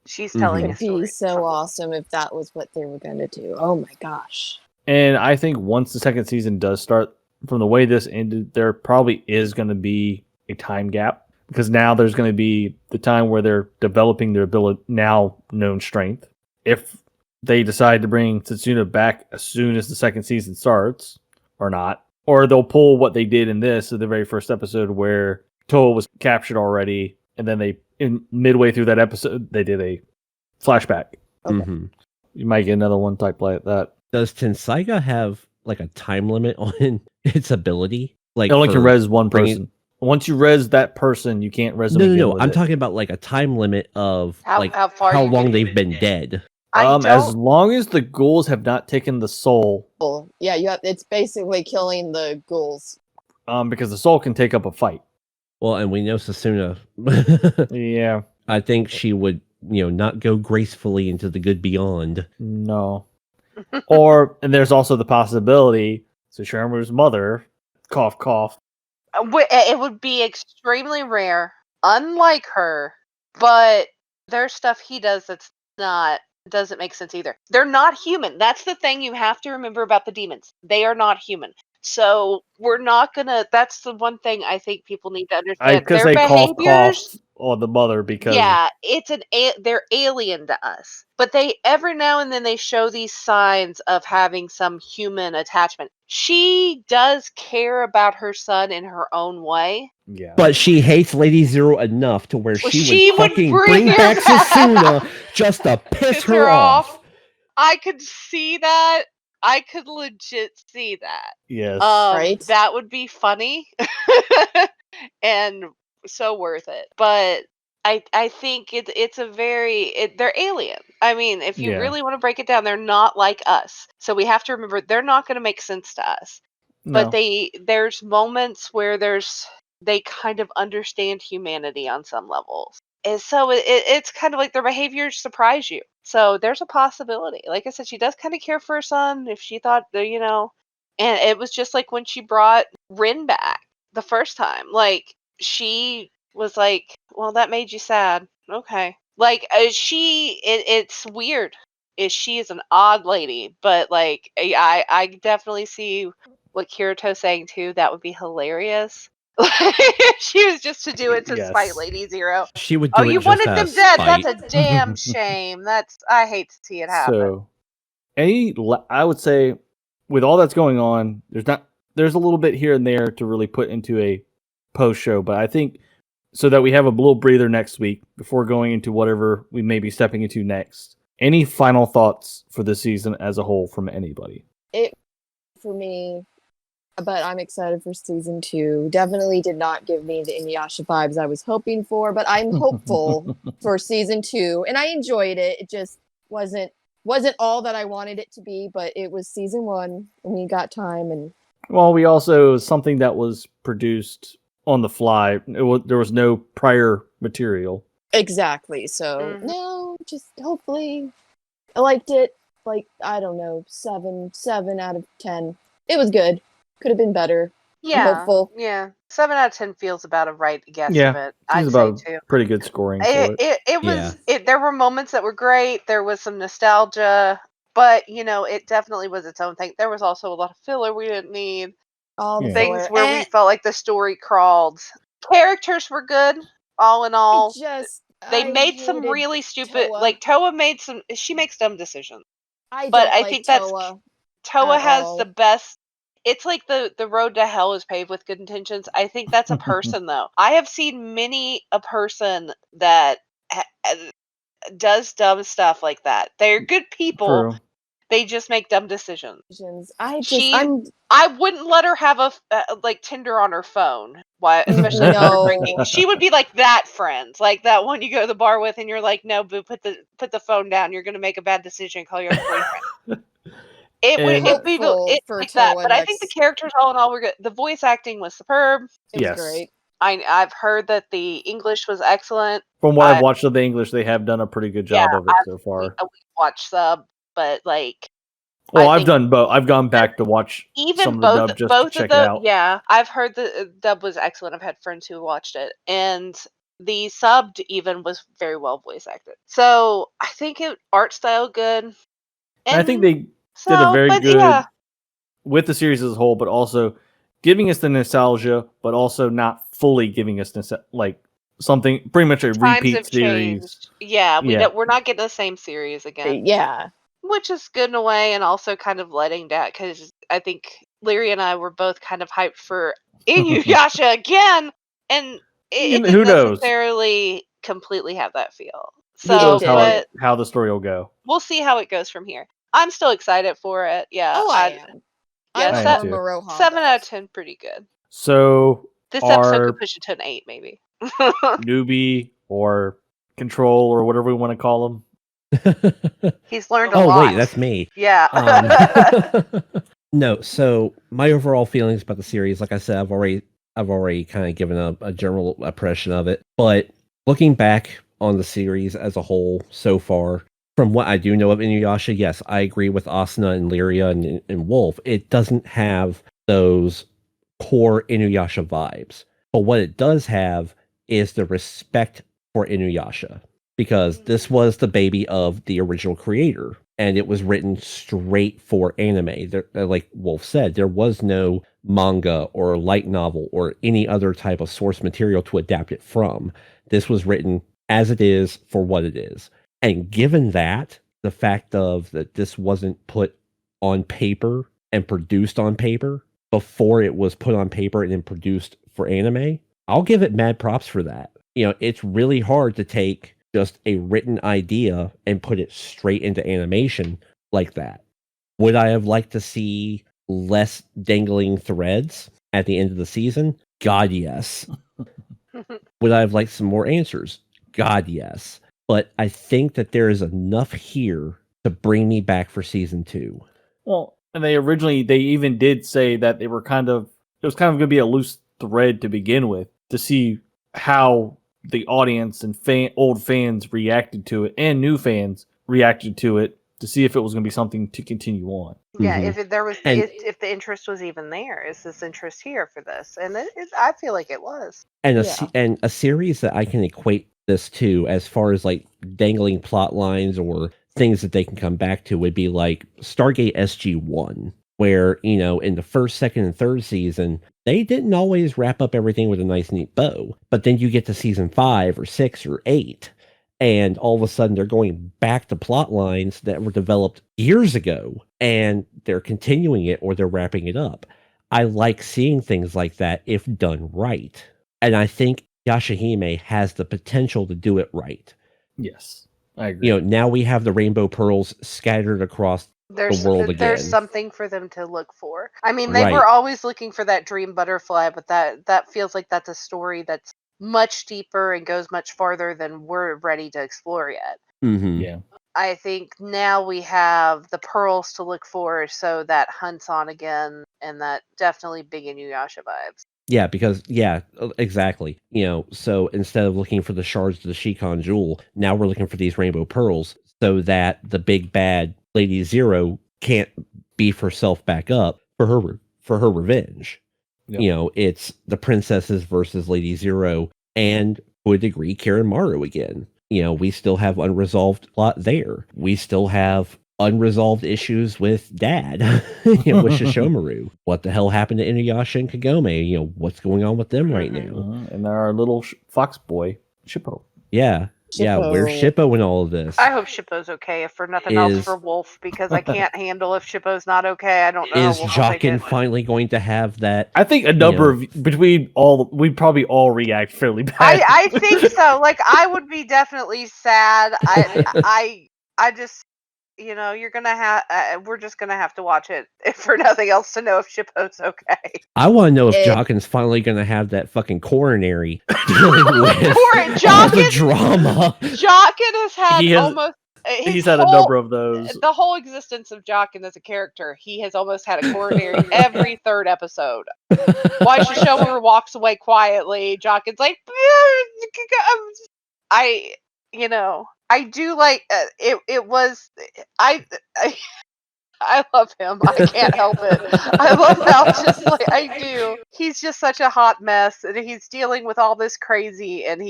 She's telling a It'd story. be so awesome if that was what they were going to do. Oh my gosh. And I think once the second season does start, from the way this ended, there probably is going to be a time gap, because now there's going to be the time where they're developing their now known strength. If they decide to bring Setsuna back as soon as the second season starts, or not, or they'll pull what they did in the very first episode where Toa was captured already, and then midway through that episode, they did a flashback. Okay. Mm-hmm. You might get another one type like that. Does Tensaiga have like a time limit on its ability? Like, It only can for res one bringing- person. Once you res that person, you can't res them again. No. with I'm it. talking about like a time limit of How far how you long can- they've been dead. As long as the ghouls have not taken the soul, Well, yeah, it's basically killing the ghouls. because the soul can take up a fight. Well, and we know Sasuna. Yeah, I think she would, not go gracefully into the good beyond. no. And there's also the possibility, so Sherma's mother Cough, cough. It would be extremely rare, unlike her, but there's stuff he does that's doesn't make sense either. They're not human. That's the thing you have to remember about the demons. They are not human. So we're not gonna. That's the one thing I think people need to understand. Because Their they cough, behaviors. cough on the mother because Yeah, they're alien to us. But they every now and then they show these signs of having some human attachment. She does care about her son in her own way. yeah. But she hates Lady Zero enough to where Well, she she would would fucking bring bring her back back. Sasuna just to piss her off. I could see that. I could legit see that. Yes. Right. That would be funny and so worth it. But I think it's a they're alien. I mean, if you Yeah. really want to break it down, they're not like us. So we have to remember they're not going to make sense to us. But there's moments where they kind of understand humanity on some levels. And so it's kind of like their behaviors surprise you. So there's a possibility. Like I said, she does kind of care for her son if she thought, and it was just like when she brought Rin back the first time. Like, she was like, well, that made you sad. Okay. Like, it's weird. She is an odd lady, but like, I definitely see what Kirito's saying too. That would be hilarious. She was just to do it to spite Yes. Lady Zero. She would Oh, do it you just wanted out them of dead. spite. That's a damn shame. I hate to see it happen. So, I would say, with all that's going on, there's a little bit here and there to really put into a post show, but I think so that we have a little breather next week before going into whatever we may be stepping into next. Any final thoughts for this season as a whole from anybody? For me, but I'm excited for season 2. Definitely did not give me the Inuyasha vibes I was hoping for, but I'm hopeful for season 2, and I enjoyed it. It just wasn't all that I wanted it to be, but it was season 1, and we got time. And Well, we also something that was produced on the fly. There was no prior material. exactly. So no, just hopefully, I liked it. Like, I don't know, 7 out of 10. It was good. Could have been better. Yeah. Hopeful. Yeah. 7 out of 10 feels about a right guesstimate. Yeah, I'd It's say about too. pretty good scoring for it. It was. There were moments that were great. There was some nostalgia, but it definitely was its own thing. There was also a lot of filler we didn't need. All the Things filler. where we felt like the story crawled. Characters were good, all in all. They made some really stupid. Toa. Like Toa made some. She makes dumb decisions. I think that's Toa has all. the best. It's like the road to hell is paved with good intentions. I think that's a person though. I have seen many a person that does dumb stuff like that. They're good people. True. They just make dumb decisions. I wouldn't let her have a like Tinder on her phone. Why, especially if we were drinking. She would be like that friend, like that one you go to the bar with, and you're like, "No, boo, put the phone down. You're gonna make a bad decision. Call your boyfriend." It'd be like that, but I think the characters all in all were good. The voice acting was superb. It was great. I've heard that the English was excellent. From what I've watched of the English, they have done a pretty good job of it so far. We watched sub, but like. Well, I've done both. I've gone back to watch some of the dub just to check it out. Yeah, I've heard the dub was excellent. I've had friends who watched it, and the subbed even was very well voice acted. So I think art style good. And I think they did a very good with the series as a whole, but also giving us the nostalgia, but also not fully giving us like something pretty much a repeat series. Changed. Yeah, we're not getting the same series again. Yeah. Which is good in a way, and also kind of letting down, because I think Leary and I were both kind of hyped for Inuyasha again, and it didn't necessarily completely have that feel. So, but how the story will go. We'll see how it goes from here. I'm still excited for it. Yeah. Oh, I am. Yeah, 7 out of 10, pretty good. So this episode could push it to an 8, maybe. Newbie or Control or whatever we want to call them. He's learned a lot. Oh wait, that's me. Yeah. No, so my overall feelings about the series, like I said, I've already kind of given a general impression of it. But looking back on the series as a whole so far, from what I do know of Inuyasha, yes, I agree with Asuna and Lyria and Wolf. It doesn't have those core Inuyasha vibes. But what it does have is the respect for Inuyasha, because this was the baby of the original creator, and it was written straight for anime. There, like Wolf said, there was no manga or light novel or any other type of source material to adapt it from. This was written as it is for what it is. And given that, the fact of that this wasn't put on paper and produced on paper before it was put on paper and then produced for anime, I'll give it mad props for that. You know, it's really hard to take just a written idea and put it straight into animation like that. Would I have liked to see less dangling threads at the end of the season? God, yes. Would I have liked some more answers? God, yes. But I think that there is enough here to bring me back for season 2. Well, and they even did say that it was kind of going to be a loose thread to begin with, to see how the audience and old fans reacted to it, and new fans reacted to it, to see if it was going to be something to continue on. Yeah, Mhm. if the interest was even there, is this interest here for this? And I feel like it was. And Yeah. and a series that I can equate this to, as far as like dangling plot lines or things that they can come back to, would be like Stargate SG-1, where, you know, in the first, second, and third season, they didn't always wrap up everything with a nice, neat bow. But then you get to season 5 or 6 or 8, and all of a sudden they're going back to plot lines that were developed years ago, and they're continuing it or they're wrapping it up. I like seeing things like that if done right. And I think Yashahime has the potential to do it right. Yes, I agree. You know, now we have the rainbow pearls scattered across the world again. There's something for them to look for. I mean, they Right. were always looking for that dream butterfly, but that feels like that's a story that's much deeper and goes much farther than we're ready to explore yet. Mhm. Yeah. I think now we have the pearls to look for, so that hunt's on again, and that definitely big Inuyasha vibes. Yeah, because, yeah, exactly. You know, so instead of looking for the shards of the Shikon jewel, now we're looking for these rainbow pearls so that the big bad Lady Zero can't beef herself back up for her revenge. Yep. You know, it's the princesses versus Lady Zero, and to a degree, Karen Maru again. You know, we still have unresolved plot there. We still have unresolved issues with Dad, you know, with Shishomaru. What the hell happened to Inuyasha and Kagome? You know, what's going on with them right now? And our little fox boy, Shippo. Yeah. Yeah, where's Shippo in all of this? I hope Shippo's okay, if for nothing else for Wolf, because I can't handle if Shippo's not okay. I don't know. Is Jockin finally going to have that? I think a number of we'd probably all react fairly bad. I think so. Like, I would be definitely sad. I just, you know, you're gonna have. We're just gonna have to watch it, if for nothing else, to know if Shippo's okay. I want to know if Jockin's finally going to have that fucking coronary dealing with all the drama. Jockin has had he's had a number of those. The whole existence of Jockin as a character, he has almost had a coronary every third episode. Why Shishomaru walks away quietly, Jockin's like, I do like it. It was I love him. I can't help it. I love how just like I do. He's just such a hot mess, and he's dealing with all this crazy. And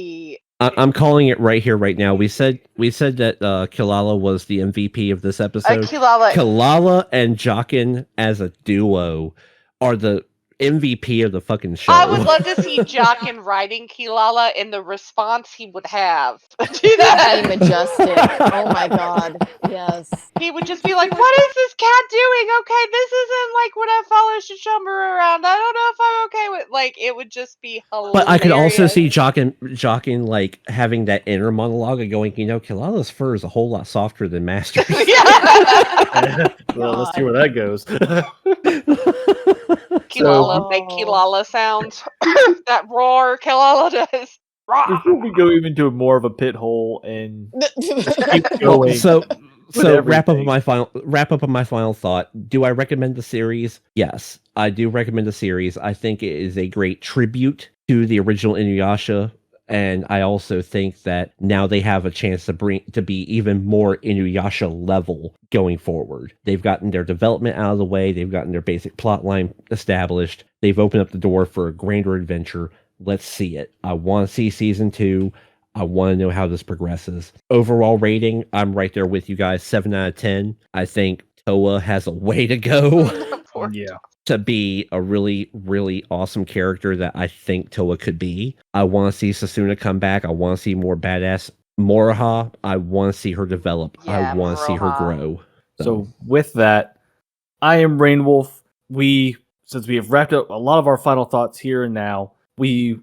I'm calling it right here, right now. We said that Kilala was the MVP of this episode. Kilala and Jockin as a duo are the MVP of the fucking show. I would love to see Jockin writing Kilala and the response he would have to that. Very majestic. Oh my god. Yes. He would just be like, "What is this cat doing? Okay, this isn't like when I follow Shishomaru around. I don't know if I'm okay with." Like, it would just be hilarious. But I could also see Jockin like having that inner monologue of going, you know, Kilala's fur is a whole lot softer than Master's. Well, let's see where that goes. Kilala make Kilala sounds. That roar Kilala does. Before we go even to more of a pit hole and keep going. So wrap up on my final thought. Do I recommend the series? Yes, I do recommend the series. I think it is a great tribute to the original Inuyasha And I also think that now they have a chance to be even more Inuyasha level going forward. They've gotten their development out of the way. They've gotten their basic plot line established. They've opened up the door for a grander adventure. Let's see it. I want to see season 2. I want to know how this progresses. Overall rating, I'm right there with you guys. 7 out of 10. I think Toa has a way to go Poor Yeah. to be a really, really awesome character that I think Toa could be. I want to see Sasuna come back. I want to see more badass Moroha. I want to see her develop. I Yeah, want to see her Moroha. grow. So with that, I am Rainwolf. Since we have wrapped up a lot of our final thoughts here and now, we'd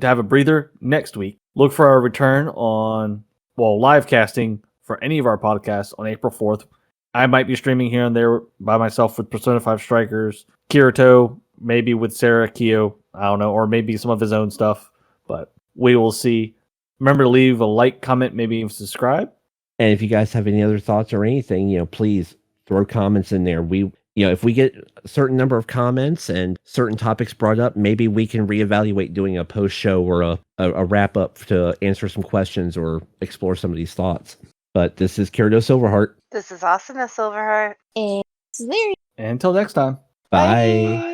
have a breather next week. Look for our return on live casting for any of our podcasts on April 4th. I might be streaming here and there by myself with Persona 5 Strikers, Kirito, maybe with Sarah Kyo, I don't know, or maybe some of his own stuff, but we will see. Remember to leave a like, comment, maybe even subscribe. And if you guys have any other thoughts or anything, please throw comments in there. If we get a certain number of comments and certain topics brought up, maybe we can reevaluate doing a post show or a wrap up to answer some questions or explore some of these thoughts. But this is Kirito Silverheart. This is Asuna Silverheart. And it's there. And until next time. Bye.